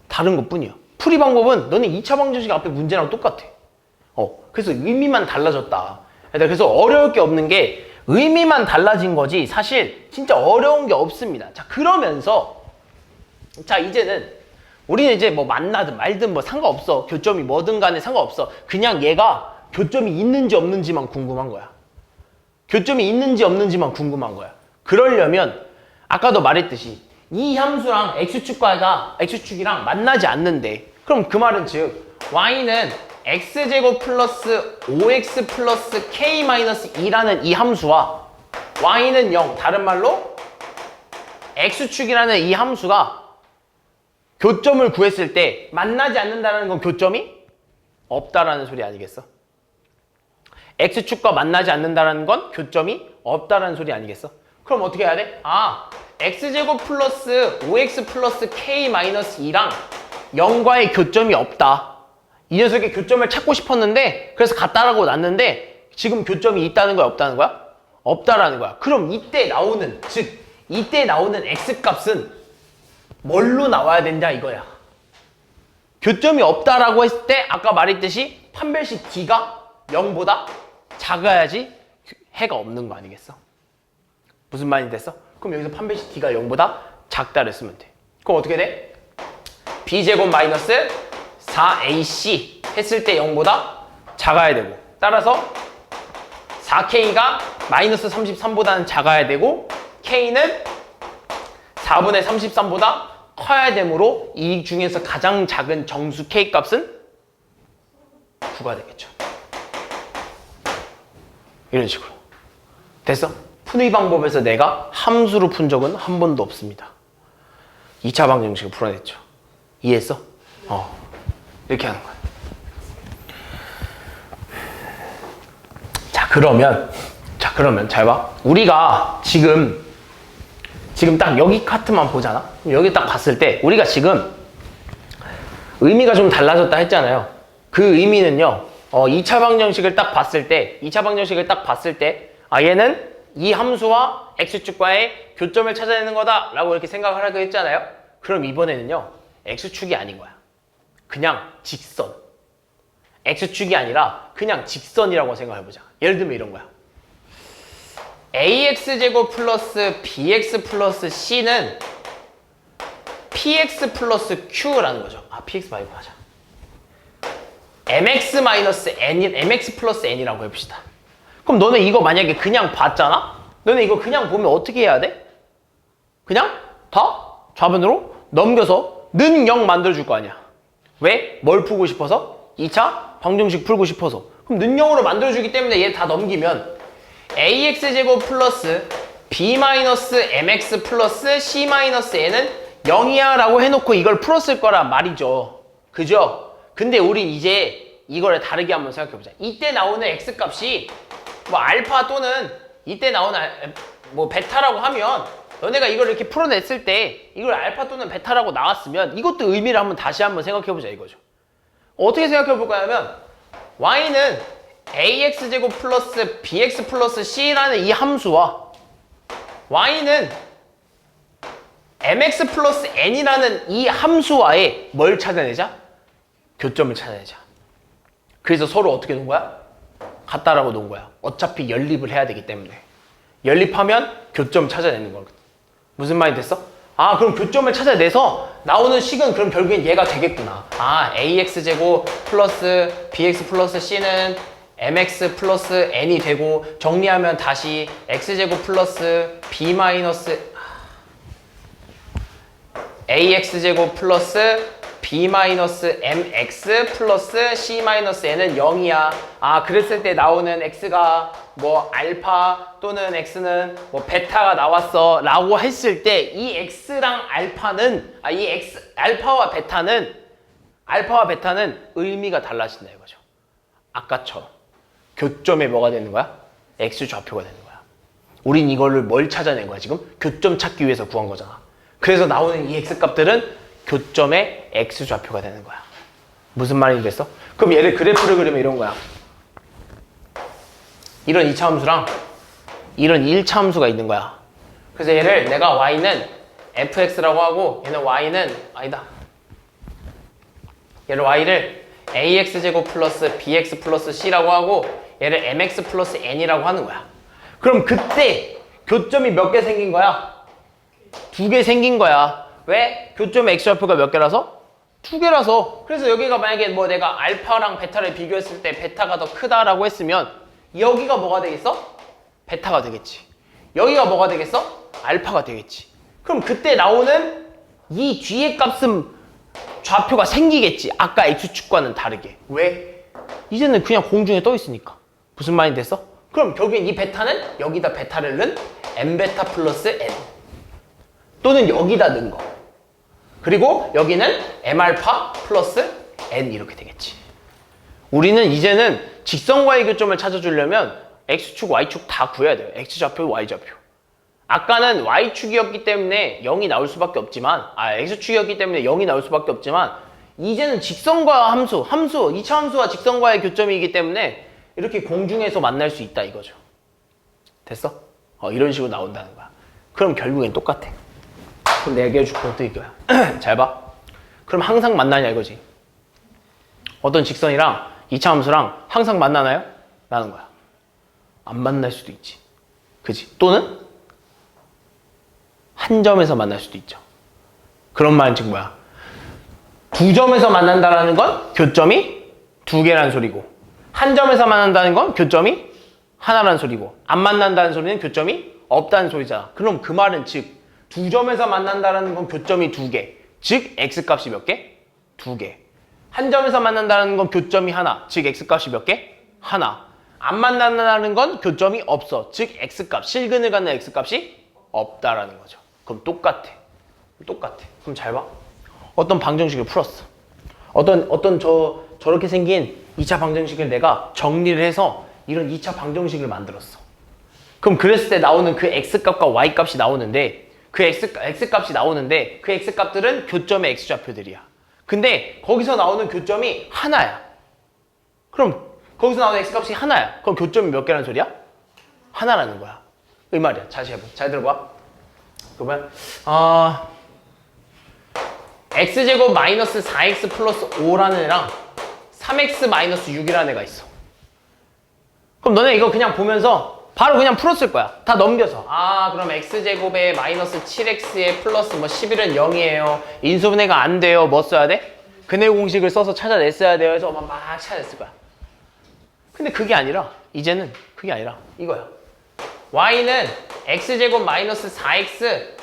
다른 것 뿐이야. 풀이 방법은 너네 2차 방정식 앞에 문제랑 똑같아. 그래서 의미만 달라졌다. 그래서 어려울 게 없는 게 의미만 달라진 거지 사실 진짜 어려운 게 없습니다. 자, 그러면서 자, 이제는 우리는 이제 뭐 만나든 말든 뭐 상관없어. 교점이 뭐든 간에 상관없어. 그냥 얘가 교점이 있는지 없는지만 궁금한 거야. 교점이 있는지 없는지만 궁금한 거야. 그러려면 아까도 말했듯이 이 함수랑 x축이랑 만나지 않는데 그럼 그 말은 즉 y는 x제곱 플러스 5x 플러스 k 마이너스 2라는 이 함수와 y는 0, 다른 말로 x축이라는 이 함수가 교점을 구했을 때 만나지 않는다는 건 교점이 없다라는 소리 아니겠어? x축과 만나지 않는다는 건 교점이 없다라는 소리 아니겠어? 그럼 어떻게 해야 돼? x제곱 플러스 5x 플러스 k 마이너스 2랑 0과의 교점이 없다. 이 녀석의 교점을 찾고 싶었는데 그래서 같다라고 놨는데 지금 교점이 있다는 거야 없다는 거야? 없다라는 거야. 그럼 이때 나오는 x값은 뭘로 나와야 된다 이거야. 교점이 없다라고 했을 때 아까 말했듯이 판별식 d가 0보다 작아야지 해가 없는 거 아니겠어? 무슨 말이 됐어? 그럼 여기서 판별식 d가 0보다 작다를 쓰면 돼. 그럼 어떻게 돼? b제곱 마이너스 4ac 했을 때 0보다 작아야 되고 따라서 4k가 마이너스 33보다는 작아야 되고 k는 4분의 33보다 커야 되므로 이 중에서 가장 작은 정수 k 값은 9가 되겠죠. 이런 식으로. 됐어? 푸는 방법에서 내가 함수로 푼 적은 한 번도 없습니다. 2차 방정식을 풀어냈죠. 이해했어? 이렇게 하는 거야. 자, 그러면 잘 봐. 우리가 지금 딱 여기 카트만 보잖아. 여기 딱 봤을 때 우리가 지금 의미가 좀 달라졌다 했잖아요. 그 의미는요. 2차 방정식을 딱 봤을 때 얘는 이 함수와 x축과의 교점을 찾아내는 거다 라고 이렇게 생각을 하기로 했잖아요. 그럼 이번에는요. x축이 아닌 거야. 그냥 직선. x축이 아니라 그냥 직선이라고 생각해보자. 예를 들면 이런 거야. ax제곱 플러스 bx 플러스 c는 px 플러스 q라는 거죠. px 말고 하자. mx 마이너스 mx 플러스 n이라고 해봅시다. 그럼 너네 이거 만약에 그냥 봤잖아? 너네 이거 그냥 보면 어떻게 해야 돼? 그냥 다 좌변으로 넘겨서 는 0 만들어줄 거 아니야. 왜? 뭘 풀고 싶어서? 2차 방정식 풀고 싶어서. 그럼 는 0으로 만들어주기 때문에 얘 다 넘기면 ax제곱 플러스 b-mx 플러스 c-n은 0이야 라고 해놓고 이걸 풀었을 거란 말이죠. 그죠? 근데 우리 이제 이거를 다르게 한번 생각해보자. 이때 나오는 x값이 뭐 알파 또는 이때 나오는 뭐 베타라고 하면 너네가 이걸 이렇게 풀어냈을 때 이걸 알파 또는 베타라고 나왔으면 이것도 의미를 한번 다시 한번 생각해보자 이거죠. 어떻게 생각해볼까 하면 y는 ax제곱 플러스 bx 플러스 c라는 이 함수와 y는 mx 플러스 n이라는 이 함수와의 뭘 찾아내자? 교점을 찾아내자. 그래서 서로 어떻게 놓은 거야? 같다라고 놓은 거야. 어차피 연립을 해야 되기 때문에. 연립하면 교점 찾아내는 거거든. 무슨 말이 됐어? 아, 그럼 교점을 찾아내서 나오는 식은 그럼 결국엔 얘가 되겠구나. 아, ax제곱 플러스 bx 플러스 c는 mx 플러스 n이 되고 정리하면 다시 x제곱 플러스 b 마이너스 ax제곱 플러스 b 마이너스 mx 플러스 c 마이너스 n은 0이야. 아, 그랬을 때 나오는 x가 뭐 알파 또는 x는 뭐 베타가 나왔어 라고 했을 때 이 x랑 알파는 알파와 베타는 의미가 달라진다 이거죠. 아까처럼 교점에 뭐가 되는 거야? x 좌표가 되는 거야. 우린 이거를 뭘 찾아낸 거야 지금? 교점 찾기 위해서 구한 거잖아. 그래서 나오는 이 x 값들은 교점의 x 좌표가 되는 거야. 무슨 말이 됐어? 그럼 얘를 그래프를 그리면 이런 거야. 이런 2차 함수랑 이런 1차 함수가 있는 거야. 그래서 얘를 내가 y는 fx라고 하고 얘는 y는 아니다. 얘를 y를 ax제곱 플러스 bx 플러스 c라고 하고 얘를 mx 플러스 n이라고 하는 거야. 그럼 그때 교점이 몇 개 생긴 거야? 2개 생긴 거야. 왜? 교점의 x좌표가 몇 개라서? 2개라서. 그래서 여기가 만약에 뭐 내가 알파랑 베타를 비교했을 때 베타가 더 크다라고 했으면 여기가 뭐가 되겠어? 베타가 되겠지. 여기가 뭐가 되겠어? 알파가 되겠지. 그럼 그때 나오는 이 뒤에 값은 좌표가 생기겠지. 아까 x축과는 다르게. 왜? 이제는 그냥 공중에 떠 있으니까. 무슨 말이 됐어? 그럼 결국엔 이 베타는 여기다 베타를 넣은 m베타 플러스 n 또는 여기다 넣은 거. 그리고 여기는 m알파 플러스 n 이렇게 되겠지. 우리는 이제는 직선과의 교점을 찾아주려면 x축, y축 다 구해야 돼요. x좌표, y좌표. 아까는 y축이었기 때문에 0이 나올 수밖에 없지만 x축이었기 때문에 0이 나올 수밖에 없지만 이제는 직선과 함수, 2차 함수와 직선과의 교점이기 때문에 이렇게 공중에서 만날 수 있다 이거죠. 됐어? 이런 식으로 나온다는 거야. 그럼 결국엔 똑같아. 그럼 내가 얘기해줄 것도 이거야. 잘 봐. 그럼 항상 만나냐 이거지. 어떤 직선이랑 2차 함수랑 항상 만나나요? 라는 거야. 안 만날 수도 있지. 그지? 또는 한 점에서 만날 수도 있죠. 그런 말은 즉 뭐야? 2점에서 만난다는 건 교점이 2개라는 소리고 한 점에서 만난다는 건 교점이 하나라는 소리고 안 만난다는 소리는 교점이 없다는 소리잖아. 그럼 그 말은 즉 2점에서 만난다는 건 교점이 2개. 즉 x값이 몇 개? 2개. 한 점에서 만난다는 건 교점이 하나. 즉 x값이 몇 개? 하나. 안 만난다는 건 교점이 없어. 즉 x값, 실근을 갖는 x값이 없다라는 거죠. 그럼 똑같아. 그럼 잘 봐. 어떤 방정식을 풀었어. 저렇게 생긴 2차 방정식을 내가 정리를 해서 이런 2차 방정식을 만들었어. 그럼 그랬을 때 나오는 그 x값과 y값이 나오는데 그 x값이 나오는데 그 x값들은 교점의 x좌표들이야. 근데 거기서 나오는 교점이 하나야. 그럼 거기서 나오는 x값이 하나야. 그럼 교점이 몇 개라는 소리야? 하나라는 거야. 이 말이야. 잘 들어봐. 그러면 x제곱 마이너스 4x 플러스 5라는 애랑 3x 마이너스 6이라는 애가 있어. 그럼 너네 이거 그냥 보면서 바로 그냥 풀었을 거야. 다 넘겨서. 그럼 x제곱에 마이너스 7x에 플러스 뭐 11은 0이에요. 인수분해가 안 돼요. 뭐 써야 돼? 근해 공식을 써서 찾아냈어야 돼요. 해서 막 찾아냈을 거야. 근데 그게 아니라 이제는 그게 아니라 이거야. y는 x제곱 마이너스 4x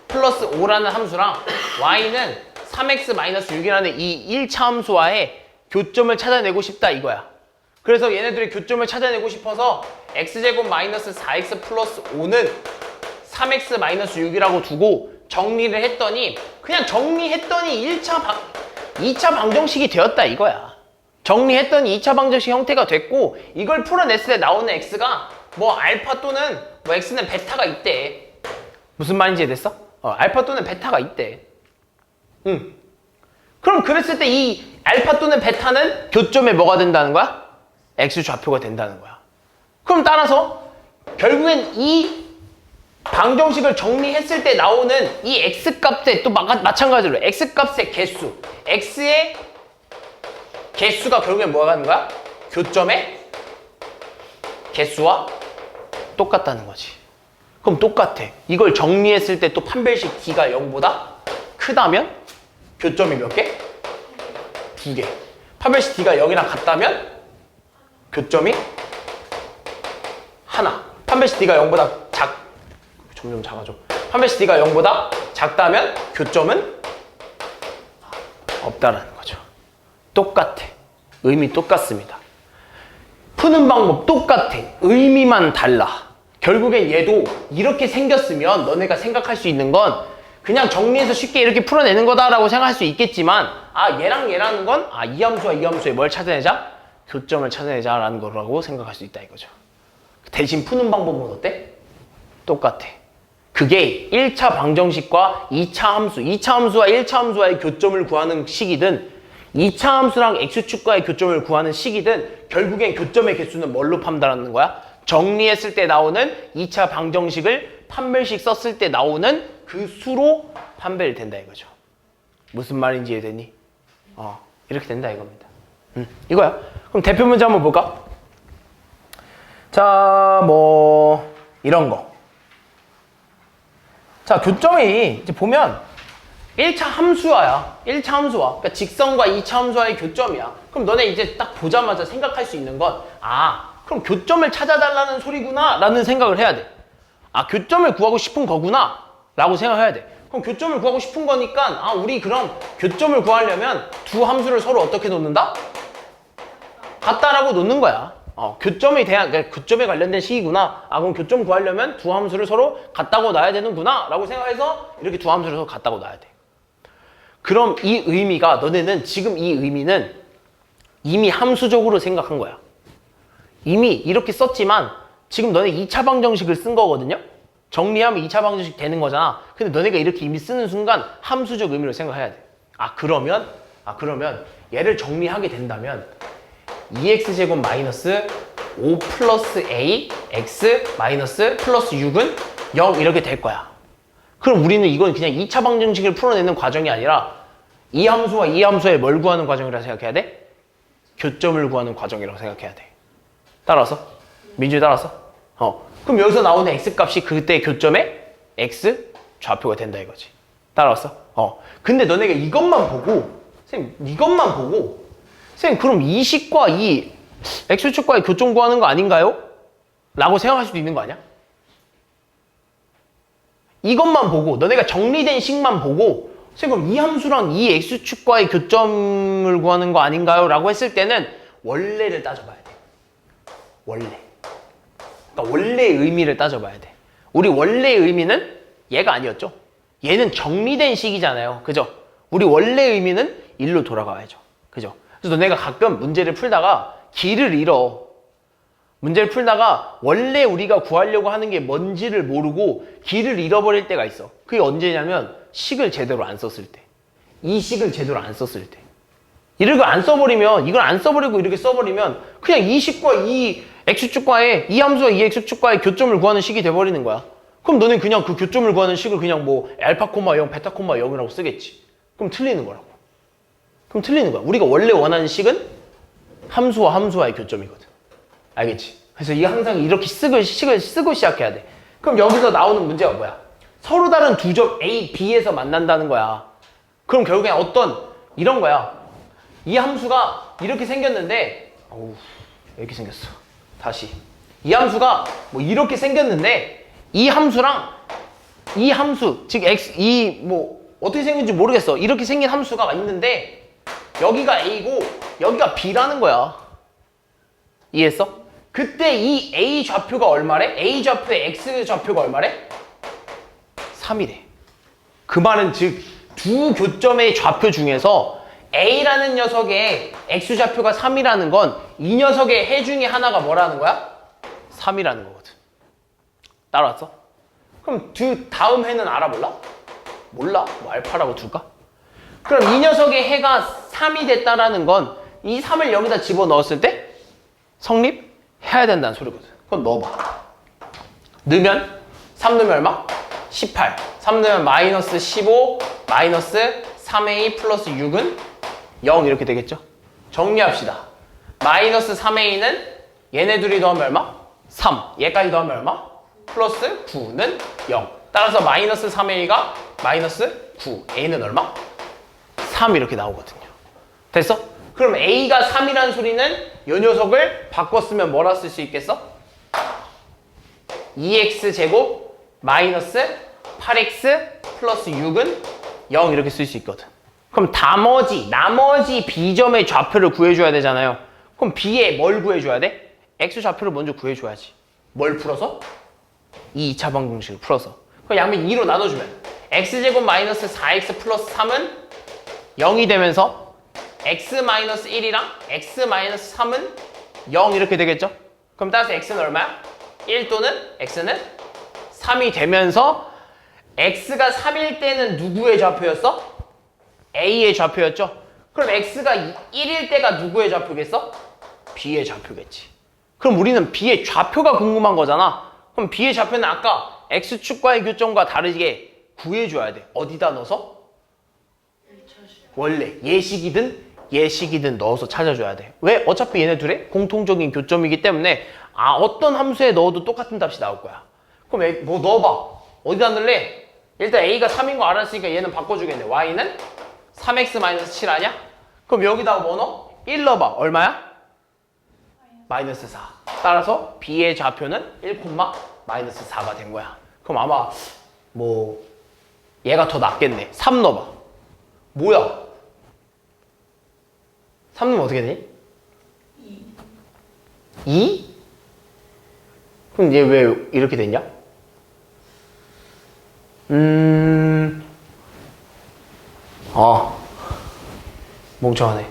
플러스 5라는 함수랑 y는 3x 마이너스 6이라는 이 1차 함수와의 교점을 찾아내고 싶다 이거야. 그래서 얘네들의 교점을 찾아내고 싶어서 x제곱 마이너스 4x 플러스 5는 3x 마이너스 6이라고 두고 정리를 했더니 그냥 정리했더니 2차 방정식이 되었다 이거야. 정리했더니 2차 방정식 형태가 됐고 이걸 풀어냈을 때 나오는 x가 뭐 알파 또는 뭐 x는 베타가 있대. 무슨 말인지 이해됐어? 알파 또는 베타가 있대. 응. 그럼 그랬을 때 이 알파 또는 베타는 교점에 뭐가 된다는 거야? x 좌표가 된다는 거야. 그럼 따라서 결국엔 이 방정식을 정리했을 때 나오는 이 x값의 또 마찬가지로 x값의 개수, x의 개수가 결국엔 뭐가 되는 거야? 교점의 개수와 똑같다는 거지. 그럼 똑같아. 이걸 정리했을 때 또 판별식 d가 0보다 크다면 교점이 몇 개? 2개. 판별식 d가 0이랑 같다면 교점이 하나. 판별식 d가 0보다 점점 작아져. 판별식 d가 0보다 작다면 교점은 없다라는 거죠. 똑같아. 의미 똑같습니다. 푸는 방법 똑같아. 의미만 달라. 결국엔 얘도 이렇게 생겼으면 너네가 생각할 수 있는 건 그냥 정리해서 쉽게 이렇게 풀어내는 거다라고 생각할 수 있겠지만 얘랑 얘라는 건 이 함수와 이 함수에 뭘 찾아내자? 교점을 찾아내자라는 거라고 생각할 수 있다 이거죠. 대신 푸는 방법은 어때? 똑같아. 그게 1차 방정식과 2차 함수, 2차 함수와 1차 함수와의 교점을 구하는 식이든 2차 함수랑 x축과의 교점을 구하는 식이든 결국엔 교점의 개수는 뭘로 판단하는 거야? 정리했을 때 나오는 2차 방정식을 판별식 썼을 때 나오는 그 수로 판별이 된다 이거죠. 무슨 말인지 이해되니? 이렇게 된다 이겁니다. 이거야. 그럼 대표 문제 한번 볼까? 자, 뭐 이런 거. 자, 교점이 이제 보면 1차 함수와야. 1차 함수와. 그러니까 직선과 2차 함수와의 교점이야. 그럼 너네 이제 딱 보자마자 생각할 수 있는 건 그럼 교점을 찾아달라는 소리구나 라는 생각을 해야 돼. 교점을 구하고 싶은 거구나 라고 생각해야 돼. 그럼 교점을 구하고 싶은 거니까 우리 그럼 교점을 구하려면 두 함수를 서로 어떻게 놓는다? 같다라고 놓는 거야. 교점에 관련된 식이구나. 그럼 교점 구하려면 두 함수를 서로 같다고 놔야 되는구나 라고 생각해서 이렇게 두 함수를 서로 같다고 놔야 돼. 그럼 이 의미가 너네는 지금 이 의미는 이미 함수적으로 생각한 거야. 이미 이렇게 썼지만 지금 너네 2차 방정식을 쓴 거거든요. 정리하면 2차 방정식 되는 거잖아. 근데 너네가 이렇게 이미 쓰는 순간 함수적 의미로 생각해야 돼. 그러면 얘를 정리하게 된다면 2x제곱 마이너스 5 플러스 a x 마이너스 플러스 6은 0 이렇게 될 거야. 그럼 우리는 이건 그냥 2차 방정식을 풀어내는 과정이 아니라 이 함수와 이 함수의 뭘 구하는 과정이라고 생각해야 돼? 교점을 구하는 과정이라고 생각해야 돼. 따라서? 민준이 따라서? 그럼 여기서 나오는 x값이 그때 교점의 x 좌표가 된다 이거지. 따라왔어? 근데 너네가 이것만 보고 선생님 그럼 이 식과 이 x축과의 교점 구하는 거 아닌가요? 라고 생각할 수도 있는 거 아니야? 이것만 보고 너네가 정리된 식만 보고 선생님 그럼 이 함수랑 이 x축과의 교점을 구하는 거 아닌가요? 라고 했을 때는 원래를 따져봐야 돼. 그러니까 원래의 의미를 따져봐야 돼. 우리 원래의 의미는 얘가 아니었죠. 얘는 정리된 식이잖아요. 그죠? 우리 원래의 의미는 일로 돌아가야죠. 그죠? 그래서 너네가 가끔 문제를 풀다가 길을 잃어. 문제를 풀다가 원래 우리가 구하려고 하는 게 뭔지를 모르고 길을 잃어버릴 때가 있어. 그게 언제냐면 식을 제대로 안 썼을 때. 이 식을 제대로 안 썼을 때. 이걸 안 써버리면 이걸 안 써버리고 이렇게 써버리면 그냥 이 식과 이 x축과의 이 함수와 이 x축과의 교점을 구하는 식이 돼버리는 거야. 그럼 너는 그냥 그 교점을 구하는 식을 그냥 뭐 알파 콤마 0, 베타 콤마 0이라고 쓰겠지. 그럼 틀리는 거라고. 그럼 틀리는 거야. 우리가 원래 원하는 식은 함수와 함수와의 교점이거든. 알겠지? 그래서 이 항상 이렇게 식을 쓰고 시작해야 돼. 그럼 여기서 나오는 문제가 뭐야? 서로 다른 두 점 A, B에서 만난다는 거야. 그럼 결국엔 이런 거야. 이 함수가 이렇게 생겼는데 이렇게 생겼어. 다시 이 함수가 뭐 이렇게 생겼는데 이 함수랑 이 함수 즉 x 뭐 어떻게 생긴지 모르겠어. 이렇게 생긴 함수가 있는데 여기가 A고 여기가 B라는 거야. 이해했어? 그때 이 A 좌표가 얼마래? A 좌표의 X 좌표가 얼마래? 3이래. 그 말은 즉 두 교점의 좌표 중에서 A라는 녀석의 x좌표가 3이라는 건 이 녀석의 해 중에 하나가 뭐라는 거야? 3이라는 거거든. 따라왔어? 그럼 다음 해는 알아 몰라? 몰라? 뭐 알파라고 둘까? 그럼 이 녀석의 해가 3이 됐다라는 건 이 3을 여기다 집어넣었을 때 성립해야 된다는 소리거든. 그럼 넣어봐. 넣으면 3 넣으면 얼마? 18. 3 넣으면 마이너스 15 마이너스 3a 플러스 6은 0 이렇게 되겠죠? 정리합시다. 마이너스 3a는 얘네 둘이 더하면 얼마? 3. 얘까지 더하면 얼마? 플러스 9는 0. 따라서 마이너스 3a가 마이너스 9. a는 얼마? 3 이렇게 나오거든요. 됐어? 그럼 a가 3이라는 소리는 이 녀석을 바꿨으면 뭐라 쓸 수 있겠어? 2x제곱 마이너스 8x 플러스 6은 0 이렇게 쓸 수 있거든. 그럼 나머지 b점의 좌표를 구해줘야 되잖아요. 그럼 b의 뭘 구해줘야 돼? x좌표를 먼저 구해줘야지. 뭘 풀어서? 이 2차 방정식을 풀어서. 그럼 양면 2로 나눠주면 x제곱 마이너스 4x 플러스 3은 0이 되면서 x 마이너스 1이랑 x 마이너스 3은 0 이렇게 되겠죠? 그럼 따라서 x는 얼마야? 1 또는 x는 3이 되면서 x가 3일 때는 누구의 좌표였어? a의 좌표였죠? 그럼 x가 1일 때가 누구의 좌표겠어? b의 좌표겠지. 그럼 우리는 b의 좌표가 궁금한 거잖아. 그럼 b의 좌표는 아까 x축과의 교점과 다르게 구해줘야 돼. 어디다 넣어서? 원래 예식이든 넣어서 찾아줘야 돼. 왜? 어차피 얘네 둘의 공통적인 교점이기 때문에 어떤 함수에 넣어도 똑같은 답이 나올 거야. 그럼 뭐 넣어봐. 어디다 넣을래? 일단 a가 3인 거 알았으니까 얘는 바꿔주겠네. y는 3x-7 아냐? 그럼 여기다가 뭐 넣어? 1 넣어봐. 얼마야? 마이너스 4. 따라서 b의 좌표는 1, 마이너스 4가 된 거야. 그럼 아마 뭐 얘가 더 낫겠네. 3 넣어봐. 뭐야? 3 넣으면 어떻게 되니? 2? 그럼 얘 왜 이렇게 됐냐? 멍청하네.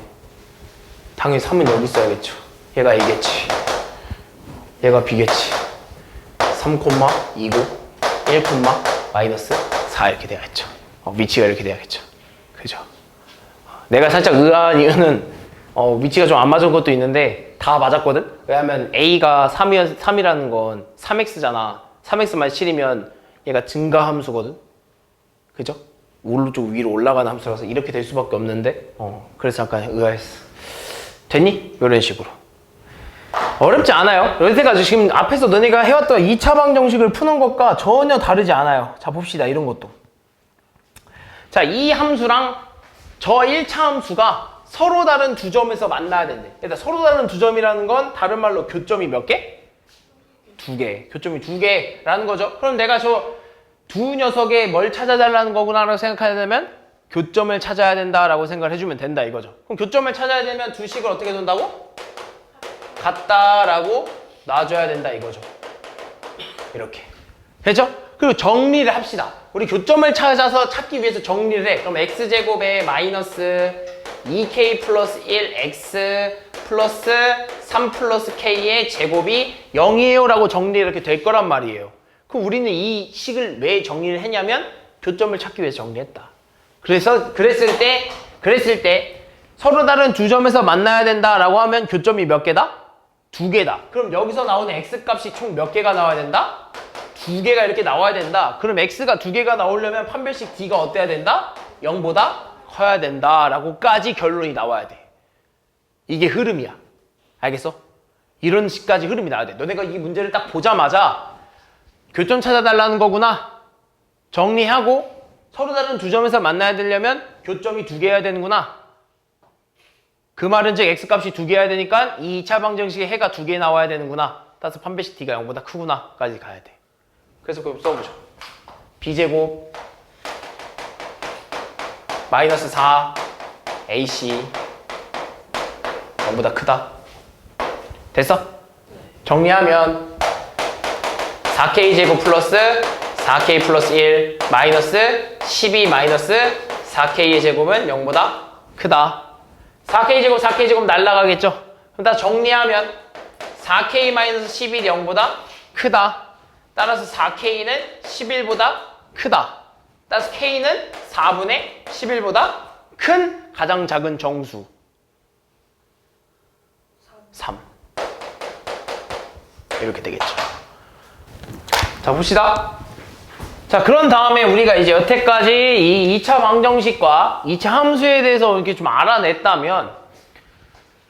당연히 3은 여기 있어야겠죠. 얘가 A겠지. 얘가 B겠지. 3,2고 1, 마이너스 4 이렇게 돼야겠죠. 위치가 이렇게 돼야겠죠. 그죠? 내가 살짝 의아한 이유는 위치가 좀 안 맞은 것도 있는데 다 맞았거든? 왜냐면 A가 3이라는 건 3x잖아. 3x-7이면 얘가 증가함수거든? 그죠? 오른쪽 위로 올라가는 함수라서 이렇게 될 수밖에 없는데 그래서 잠깐 의아했어. 됐니? 이런 식으로. 어렵지 않아요. 여태까지 지금 앞에서 너네가 해왔던 2차 방정식을 푸는 것과 전혀 다르지 않아요. 자, 봅시다. 이런 것도. 자, 이 함수랑 저 1차 함수가 서로 다른 두 점에서 만나야 된대. 일단 서로 다른 두 점이라는 건 다른 말로 교점이 몇 개? 2개. 교점이 2개라는 거죠. 그럼 내가 저 두 녀석의 뭘 찾아달라는 거구나라고 생각하려면 교점을 찾아야 된다라고 생각을 해주면 된다 이거죠. 그럼 교점을 찾아야 되면 두 식을 어떻게 둔다고? 같다라고 놔줘야 된다 이거죠. 이렇게. 됐죠? 그리고 정리를 합시다. 우리 교점을 찾기 위해서 정리를 해. 그럼 x제곱에 마이너스 2k 플러스 1x 플러스 3 플러스 k의 제곱이 0이에요 라고 정리 이렇게 될 거란 말이에요. 그럼 우리는 이 식을 왜 정리를 했냐면 교점을 찾기 위해서 정리했다. 그랬을 때 서로 다른 두 점에서 만나야 된다라고 하면 교점이 몇 개다? 2개다. 그럼 여기서 나오는 x값이 총 몇 개가 나와야 된다? 2개가 이렇게 나와야 된다. 그럼 x가 2개가 나오려면 판별식 d가 어때야 된다? 0보다 커야 된다라고까지 결론이 나와야 돼. 이게 흐름이야. 알겠어? 이런 식까지 흐름이 나와야 돼. 너네가 이 문제를 딱 보자마자 교점 찾아달라는 거구나. 정리하고 서로 다른 두 점에서 만나야 되려면 교점이 2개여야 되는구나. 그 말은 즉 x값이 2개여야 되니까 이 2차 방정식에 해가 2개 나와야 되는구나. 따라서 판별식 d가 0보다 크구나 까지 가야 돼. 그래서 그거 써보죠. b제곱 마이너스 4 ac 0보다 크다. 됐어? 정리하면 4k제곱 플러스 4k 플러스 1 마이너스 12 마이너스 4k의 제곱은 0보다 크다. 4K제곱 4K제곱 날라가겠죠? 그럼 다 정리하면 4K-11이 0보다 크다. 따라서 4K는 11보다 크다. 따라서 K는 4분의 11보다 큰 가장 작은 정수 3. 이렇게 되겠죠. 자, 봅시다. 자, 그런 다음에 우리가 이제 여태까지 이 2차 방정식과 2차 함수에 대해서 이렇게 좀 알아냈다면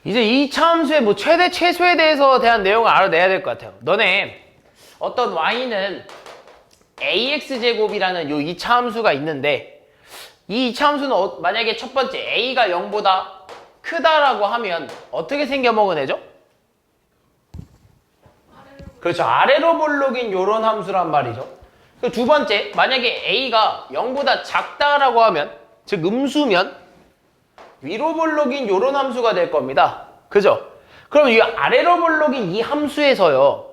이제 2차 함수의 뭐 최대 최소에 대한 내용을 알아내야 될 것 같아요. 너네 어떤 y는 ax제곱이라는 요 2차 함수가 있는데 이 2차 함수는 만약에 첫 번째 a가 0보다 크다라고 하면 어떻게 생겨먹은 애죠? 그렇죠. 아래로 볼록인 요런 함수란 말이죠. 그 두 번째, 만약에 a가 0보다 작다라고 하면, 즉 음수면 위로 볼록인 요런 함수가 될 겁니다. 그죠? 그럼 이 아래로 볼록인 이 함수에서요,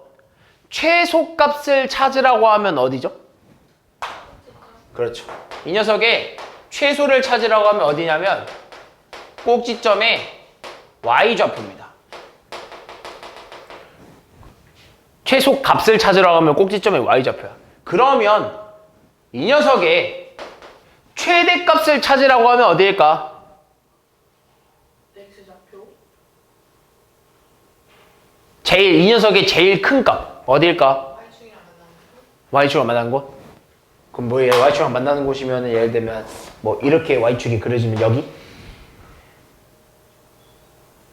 최소값을 찾으라고 하면 어디죠? 그렇죠. 이 녀석의 최소를 찾으라고 하면 어디냐면 꼭지점의 y좌표입니다. 최소값을 찾으라고 하면 꼭지점의 y좌표야. 그러면 이 녀석의 최대값을 찾으라고 하면 어디일까? x좌표. 이 녀석의 제일 큰 값 어디일까? y축이랑 만나는 거. y축을 만나는 곳? 그럼 뭐예요? y축을 만나는 곳이면 예를 들면 뭐 이렇게 y축이 그려지면 여기?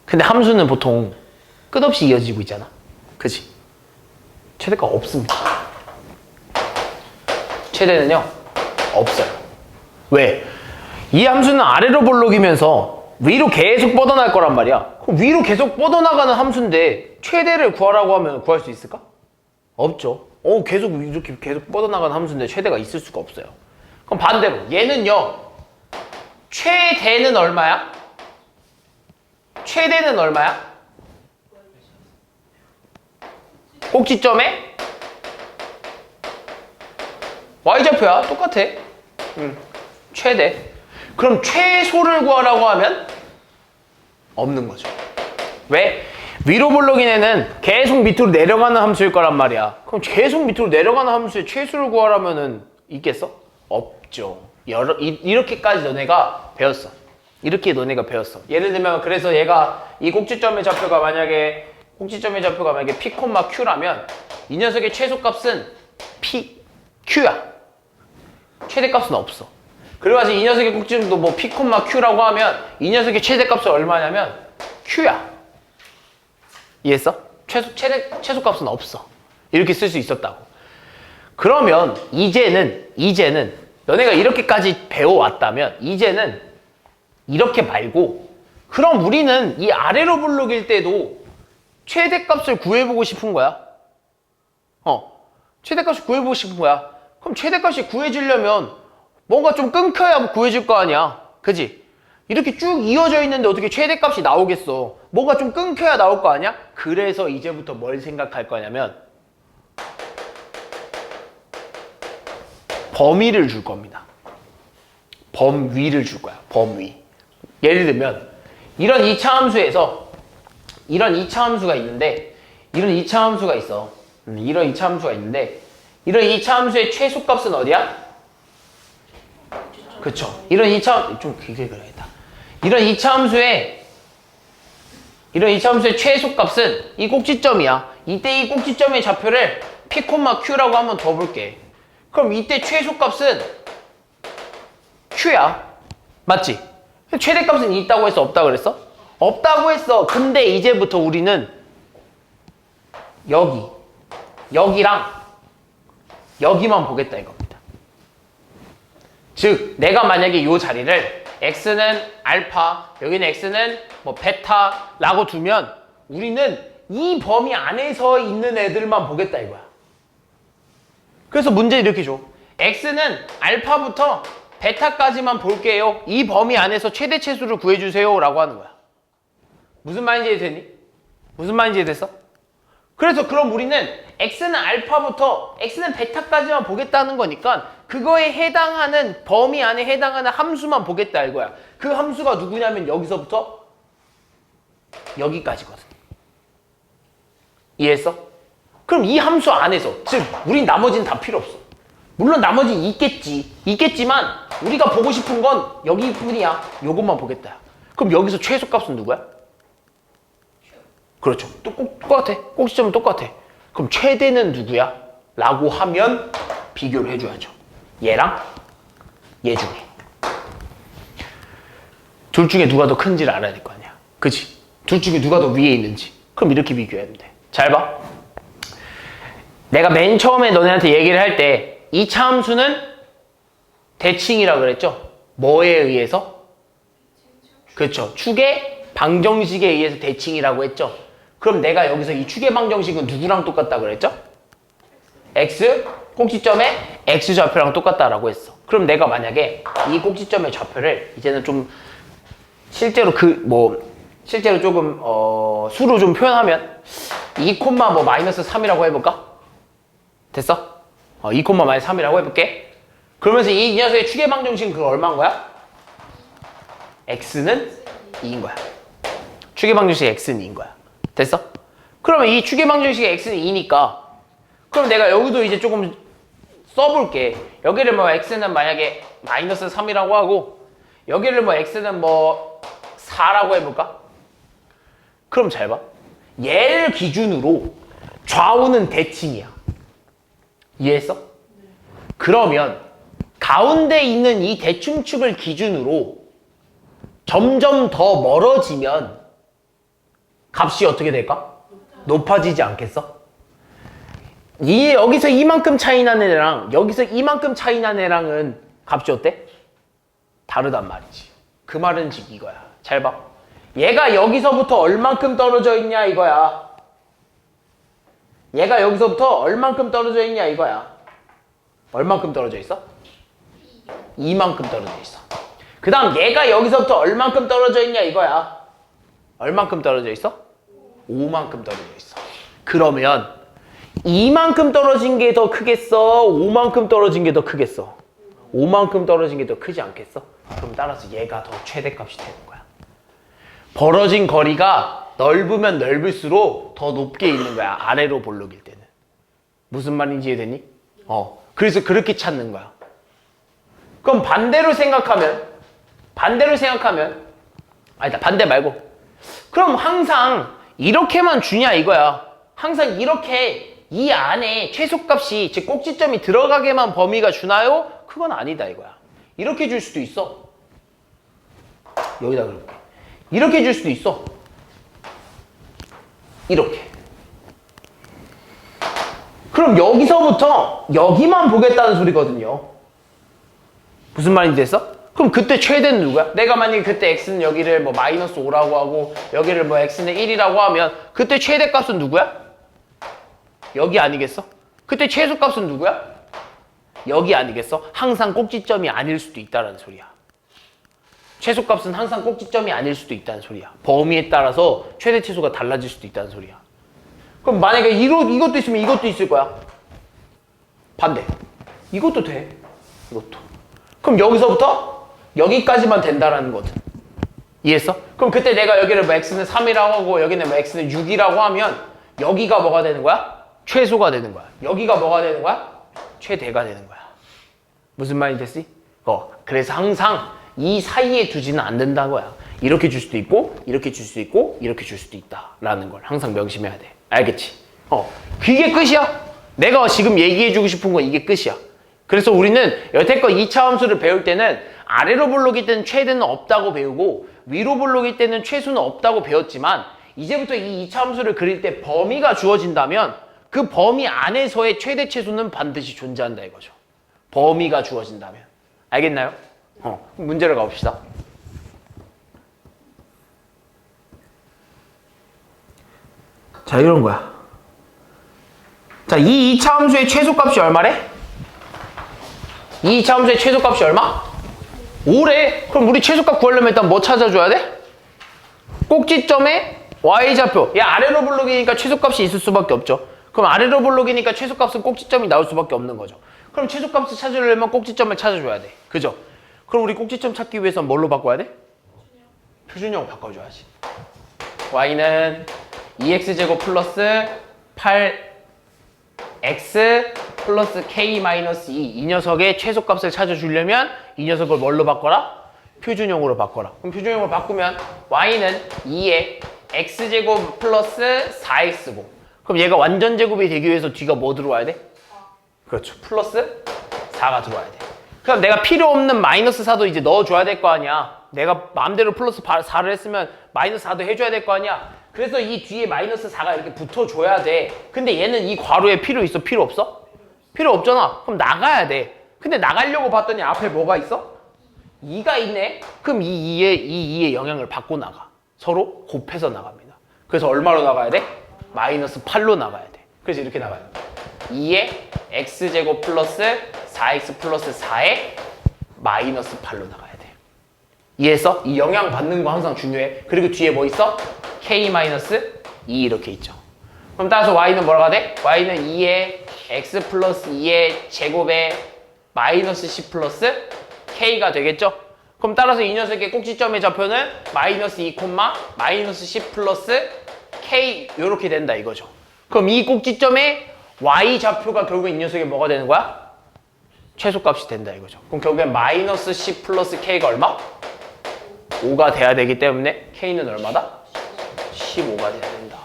근데 함수는 보통 끝없이 이어지고 있잖아. 그치? 최대가 없습니다. 최대는요 없어요. 왜? 이 함수는 아래로 볼록이면서 위로 계속 뻗어날 거란 말이야. 그럼 위로 계속 뻗어나가는 함수인데 최대를 구하라고 하면 구할 수 있을까? 없죠. 계속 이렇게 계속 뻗어나가는 함수인데 최대가 있을 수가 없어요. 그럼 반대로 얘는요 최대는 얼마야? 최대는 얼마야? 꼭지점에 y좌표야. 똑같아. 최대. 그럼 최소를 구하라고 하면 없는 거죠. 왜? 위로 볼록인 애는 계속 밑으로 내려가는 함수일 거란 말이야. 그럼 계속 밑으로 내려가는 함수의 최소를 구하라면은 있겠어? 없죠. 이렇게까지 너네가 배웠어. 이렇게 너네가 배웠어. 예를 들면 그래서 얘가 이 꼭지점의 좌표가 만약에 P, Q라면 이 녀석의 최소값은 P, Q야. 최대값은 없어. 그래가지고 이 녀석의 꼭지점도 뭐 P, Q라고 하면 이 녀석의 최대값은 얼마냐면 Q야. 이해했어? 최소값은 없어. 이렇게 쓸 수 있었다고. 그러면 이제는 너네가 이렇게까지 배워왔다면 이제는 이렇게 말고 그럼 우리는 이 아래로 볼록일 때도 최대값을 구해보고 싶은 거야. 최대값을 구해보고 싶은 거야. 그럼 최대값이 구해지려면 뭔가 좀 끊겨야 구해질 거 아니야. 그지? 이렇게 쭉 이어져 있는데 어떻게 최대값이 나오겠어. 뭔가 좀 끊겨야 나올 거 아니야? 그래서 이제부터 뭘 생각할 거냐면 범위를 줄 겁니다. 범위를 줄 거야. 범위. 예를 들면 이런 2차 함수에서 이런 2차 함수가 있는데 이런 2차 함수가 있어. 이런 2차 함수가 있는데 이런 2차 함수의 최소값은 어디야? 그쵸. 이런 2차 좀 길게 그려야겠다. 이런 2차 함수의 최소값은 이 꼭지점이야. 이때 이 꼭지점의 좌표를 P, Q라고 한번 더 볼게. 그럼 이때 최소값은 Q야. 맞지? 최대값은 있다고 했어? 없다고 그랬어? 없다고 했어. 근데 이제부터 우리는 여기랑 여기만 보겠다 이겁니다. 즉 내가 만약에 이 자리를 x는 알파, 여기는 x는 뭐 베타라고 두면 우리는 이 범위 안에서 있는 애들만 보겠다 이거야. 그래서 문제 이렇게 줘. x는 알파부터 베타까지만 볼게요. 이 범위 안에서 최대 최소를 구해주세요 라고 하는 거야. 무슨 말인지 이해됐니? 무슨 말인지 이해됐어? 그래서 그럼 우리는 x는 알파부터 x는 베타까지만 보겠다는 거니까 그거에 해당하는 범위 안에 해당하는 함수만 보겠다 이거야. 그 함수가 누구냐면 여기서부터 여기까지거든. 이해했어? 그럼 이 함수 안에서, 즉 우린 나머지는 다 필요 없어. 물론 나머지는 있겠지만 우리가 보고 싶은 건 여기뿐이야. 요것만 보겠다. 그럼 여기서 최소값은 누구야? 그렇죠. 똑같아. 꼭지점은 똑같아. 그럼 최대는 누구야? 라고 하면 비교를 해줘야죠. 얘랑 얘 중에. 둘 중에 누가 더 큰지를 알아야 될 거 아니야. 그치? 둘 중에 누가 더 위에 있는지. 그럼 이렇게 비교하면 돼. 잘 봐. 내가 맨 처음에 너네한테 얘기를 할 때 이 차함수는 대칭이라 그랬죠? 뭐에 의해서? 그렇죠. 축의 방정식에 의해서 대칭이라고 했죠? 그럼 내가 여기서 이 축의 방정식은 누구랑 똑같다 그랬죠? x 꼭지점의 x 좌표랑 똑같다라고 했어. 그럼 내가 만약에 이 꼭지점의 좌표를 이제는 좀 실제로 실제로 조금 수로 좀 표현하면 2, 마이너스 3이라고 해볼까? 됐어? 2, 마이너스 3이라고 해볼게. 그러면서 이 녀석의 축의 방정식은 그거 얼마인 거야? x는 2인 거야. 축의 방정식 x는 2인 거야. 됐어? 그러면 이 축의 방정식이 x는 2니까 그럼 내가 여기도 이제 조금 써볼게. 여기를 x는 만약에 마이너스 3이라고 하고 여기를 x는 4라고 해볼까? 그럼 잘 봐. 얘를 기준으로 좌우는 대칭이야. 이해했어? 그러면 가운데 있는 이 대칭축을 기준으로 점점 더 멀어지면 값이 어떻게 될까? 높아지지 않겠어? 여기서 이만큼 차이 나는 애랑 여기서 이만큼 차이 나는 애랑은 값이 어때? 다르단 말이지. 그 말은 즉 이거야. 잘 봐. 얘가 여기서부터 얼만큼 떨어져 있냐 이거야. 얘가 여기서부터 얼만큼 떨어져 있냐 이거야. 얼만큼 떨어져 있어? 이만큼 떨어져 있어. 그 다음 얘가 여기서부터 얼만큼 떨어져 있냐 이거야. 얼만큼 떨어져 있어? 5만큼 떨어져 있어. 그러면 이만큼 떨어진 게 더 크겠어? 5만큼 떨어진 게 더 크겠어? 5만큼 떨어진 게 더 크지 않겠어? 그럼 따라서 얘가 더 최대값이 되는 거야. 벌어진 거리가 넓으면 넓을수록 더 높게 있는 거야. 아래로 볼록일 때는. 무슨 말인지 이해되니? 그래서 그렇게 찾는 거야. 그럼 반대로 생각하면 아니다, 반대 말고 그럼 항상 이렇게만 주냐 이거야. 항상 이렇게 이 안에 최소값이 즉 꼭지점이 들어가게만 범위가 주나요? 그건 아니다 이거야. 이렇게 줄 수도 있어. 여기다 그럴게. 이렇게 줄 수도 있어. 이렇게. 그럼 여기서부터 여기만 보겠다는 소리거든요. 무슨 말인지 됐어? 그럼 그때 최대는 누구야? 내가 만약에 그때 x는 여기를 마이너스 5라고 하고 여기를 x는 1이라고 하면 그때 최대값은 누구야? 여기 아니겠어? 그때 최소값은 누구야? 여기 아니겠어? 항상 꼭지점이 아닐 수도 있다는 소리야. 최소값은 항상 꼭지점이 아닐 수도 있다는 소리야. 범위에 따라서 최대 최소가 달라질 수도 있다는 소리야. 그럼 만약에 이것도 있으면 이것도 있을 거야. 반대. 이것도 돼. 이것도. 그럼 여기서부터 여기까지만 된다라는 거든. 이해했어? 그럼 그때 내가 여기를 x는 3이라고 하고 여기는 x는 6이라고 하면 여기가 뭐가 되는 거야? 최소가 되는 거야. 여기가 뭐가 되는 거야? 최대가 되는 거야. 무슨 말이 됐지? 그래서 항상 이 사이에 두지는 않는다는 거야. 이렇게 줄 수도 있고 이렇게 줄 수도 있고 이렇게 줄 수도 있다라는 걸 항상 명심해야 돼. 알겠지? 그게 끝이야. 내가 지금 얘기해주고 싶은 건 이게 끝이야. 그래서 우리는 여태껏 2차 함수를 배울 때는 아래로 볼록일 때는 최대는 없다고 배우고 위로 볼록일 때는 최소는 없다고 배웠지만 이제부터 이 2차 함수를 그릴 때 범위가 주어진다면 그 범위 안에서의 최대 최소는 반드시 존재한다 이거죠. 범위가 주어진다면. 알겠나요? 문제를 가봅시다. 자, 이런 거야. 자, 이 2차 함수의 최소값이 얼마래? 이 2차 함수의 최소값이 얼마? 5래. 그럼 우리 최소값 구하려면 일단 뭐 찾아줘야 돼? 꼭지점의 y좌표. 얘 아래로 볼록이니까 최소값이 있을 수밖에 없죠. 그럼 아래로 볼록이니까 최소값은 꼭지점이 나올 수밖에 없는 거죠. 그럼 최소값을 찾으려면 꼭지점을 찾아줘야 돼. 그죠? 그럼 우리 꼭지점 찾기 위해서는 뭘로 바꿔야 돼? 표준형 바꿔줘야지. y는 2x제곱 플러스 8x 플러스 k-2 이 녀석의 최소값을 찾아주려면 이 녀석을 뭘로 바꿔라? 표준형으로 바꿔라. 그럼 표준형으로 바꾸면 y는 2에 x제곱 플러스 4x고 그럼 얘가 완전 제곱이 되기 위해서 뒤가 뭐 들어와야 돼? 그렇죠. 플러스 4가 들어와야 돼. 그럼 내가 필요 없는 마이너스 4도 이제 넣어줘야 될 거 아니야. 내가 마음대로 플러스 4를 했으면 마이너스 4도 해줘야 될 거 아니야. 그래서 이 뒤에 마이너스 4가 이렇게 붙어줘야 돼. 근데 얘는 이 괄호에 필요 있어? 필요 없어? 필요 없잖아. 그럼 나가야 돼. 근데 나가려고 봤더니 앞에 뭐가 있어? 2가 있네? 그럼 이 2의 영향을 받고 나가. 서로 곱해서 나갑니다. 그래서 얼마로 나가야 돼? 마이너스 8로 나가야 돼. 그래서 이렇게 나가요. 2의 x제곱 플러스 4x 플러스 4에 마이너스 8로 나가야 돼. 이해했어? 이 영향 받는 거 항상 중요해. 그리고 뒤에 뭐 있어? k-2 이렇게 있죠. 그럼 따라서 y는 뭐라고 돼? y는 2의 x 플러스 2의 제곱에 마이너스 10 플러스 k가 되겠죠? 그럼 따라서 이 녀석의 꼭지점의 좌표는 마이너스 2, 마이너스 10 플러스 k 이렇게 된다 이거죠. 그럼 이 꼭지점의 y 좌표가 결국 이 녀석이 뭐가 되는 거야? 최소값이 된다 이거죠. 그럼 결국엔 마이너스 10 플러스 k가 얼마? 5가 돼야 되기 때문에 k는 얼마다? 15가 돼야 된다.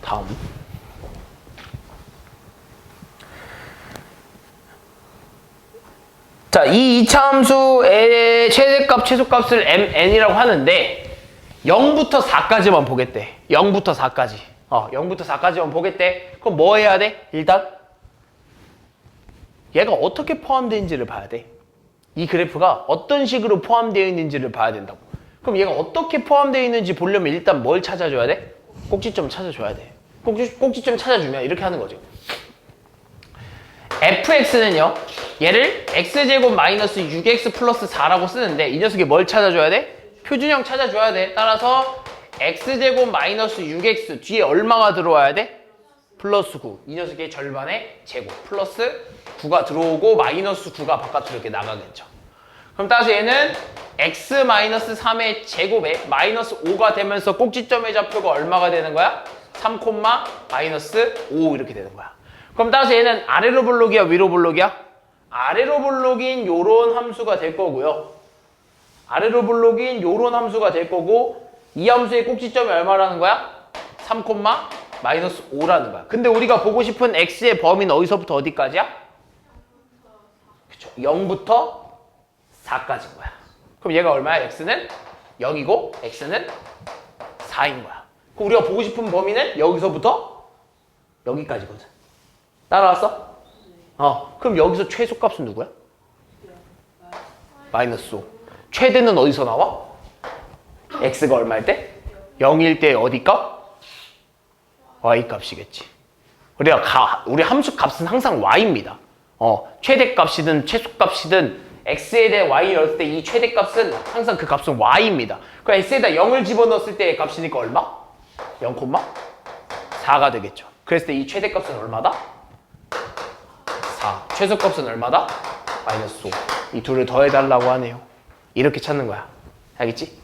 다음. 자, 이 이차함수의 최대값, 최소값을 mn이라고 하는데 0부터 4까지만 보겠대. 0부터 4까지. 0부터 4까지만 보겠대. 그럼 뭐 해야 돼? 일단 얘가 어떻게 포함되어 있는지를 봐야 돼. 이 그래프가 어떤 식으로 포함되어 있는지를 봐야 된다고. 그럼 얘가 어떻게 포함되어 있는지 보려면 일단 뭘 찾아줘야 돼? 꼭지점 찾아줘야 돼. 꼭지점 찾아주면 이렇게 하는 거죠. fx는요. 얘를 x제곱 마이너스 6x 플러스 4라고 쓰는데 이 녀석이 뭘 찾아줘야 돼? 표준형 찾아줘야 돼. 따라서 x제곱 마이너스 6x 뒤에 얼마가 들어와야 돼? 플러스 9. 이 녀석의 절반의 제곱 플러스 9가 들어오고 마이너스 9가 바깥으로 이렇게 나가겠죠. 그럼 따라서 얘는 x 마이너스 3의 제곱에 마이너스 5가 되면서 꼭지점의 좌표가 얼마가 되는 거야? 3, 마이너스 5 이렇게 되는 거야. 그럼 따라서 얘는 아래로 볼록이야 위로 볼록이야? 아래로 볼록인 요런 함수가 될 거고요. 아래로 볼록인 요런 함수가 될 거고 이 함수의 꼭지점이 얼마라는 거야? 3, 마이너스 5라는 거야. 근데 우리가 보고 싶은 x의 범위는 어디서부터 어디까지야? 그쵸. 0부터 4까지인 거야. 그럼 얘가 얼마야? x는 0이고 x는 4인 거야. 그럼 우리가 보고 싶은 범위는 여기서부터 여기까지거든. 따라왔어? 그럼 여기서 최소값은 누구야? 마이너스 5. 최대는 어디서 나와? x가 얼마일 때? 0일 때 어디 값? y 값이겠지. 우리 함수 값은 항상 y입니다. 최대값이든 최소값이든 x에 대해 y 넣었을 때 이 최대값은 항상 그 값은 y입니다. 그럼 x에다 0을 집어넣었을 때의 값이니까 얼마? 0, 4가 되겠죠. 그랬을 때 이 최대값은 얼마다? 4. 최소값은 얼마다? 마이너스 5. 이 둘을 더해달라고 하네요. 이렇게 찾는 거야. 알겠지?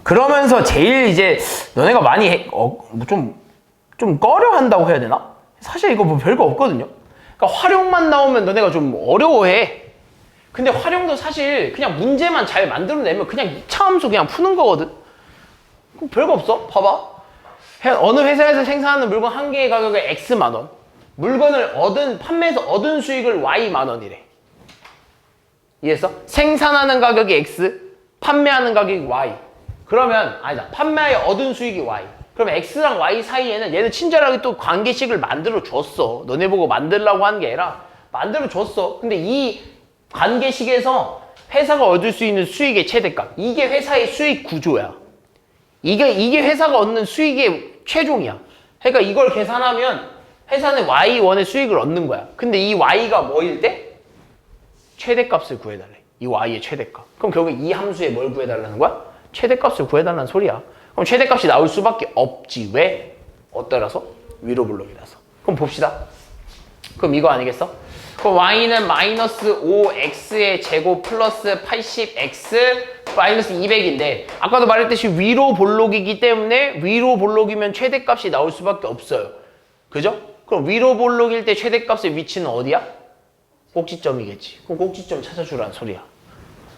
그러면서 제일 이제 너네가 많이 좀 꺼려 한다고 해야 되나? 사실 이거 뭐 별거 없거든요. 그러니까 활용만 나오면 너네가 좀 어려워해. 근데 활용도 사실 그냥 문제만 잘 만들어내면 그냥 2차 함수 그냥 푸는 거거든. 그럼 별거 없어. 봐봐. 어느 회사에서 생산하는 물건 한 개의 가격을 X만 원. 물건을 판매해서 얻은 수익을 Y만 원이래. 이해했어? 생산하는 가격이 X, 판매하는 가격이 Y. 그러면 아니다. 판매하여 얻은 수익이 Y. 그러면 X랑 Y 사이에는 얘는 친절하게 또 관계식을 만들어 줬어. 너네 보고 만들라고 하는 게 아니라 만들어 줬어. 근데 이 관계식에서 회사가 얻을 수 있는 수익의 최대값. 이게 회사의 수익 구조야. 이게 회사가 얻는 수익의 최종이야. 그러니까 이걸 계산하면 회사는 Y1의 수익을 얻는 거야. 근데 이 Y가 뭐일 때? 최대값을 구해달래. 이 Y의 최대값. 그럼 결국 이 함수에 뭘 구해달라는 거야? 최대값을 구해달라는 소리야. 그럼 최대값이 나올 수밖에 없지. 왜? 어떠라서? 위로 블록이라서. 그럼 봅시다. 그럼 이거 아니겠어? 그럼 y는 마이너스 5x의 제곱 플러스 80x 마이너스 200인데 아까도 말했듯이 위로 볼록이기 때문에 위로 볼록이면 최대값이 나올 수밖에 없어요. 그죠? 그럼 위로 볼록일 때 최대값의 위치는 어디야? 꼭지점이겠지. 그럼 꼭지점 찾아주라는 소리야.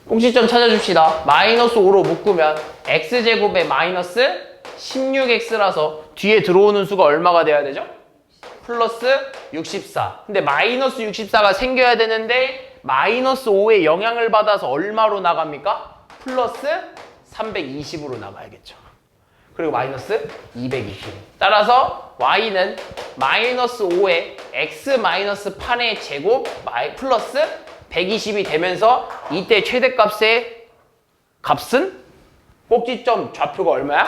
꼭지점 찾아줍시다. 마이너스 5로 묶으면 x제곱에 마이너스 16x라서 뒤에 들어오는 수가 얼마가 돼야 되죠? 플러스 64. 근데 마이너스 64가 생겨야 되는데 마이너스 5의 영향을 받아서 얼마로 나갑니까? 플러스 320으로 나가야겠죠. 그리고 마이너스 220. 따라서 y는 마이너스 5의 x 마이너스 8의 제곱 플러스 120이 되면서 이때 최대값의 값은 꼭지점 좌표가 얼마야?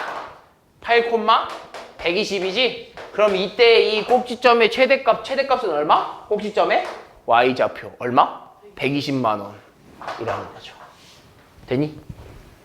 8,120이지? 그럼 이때 이 꼭지점의 최대값은 얼마? 꼭지점의 y좌표 얼마? 120만 원이라는 거죠. 되니?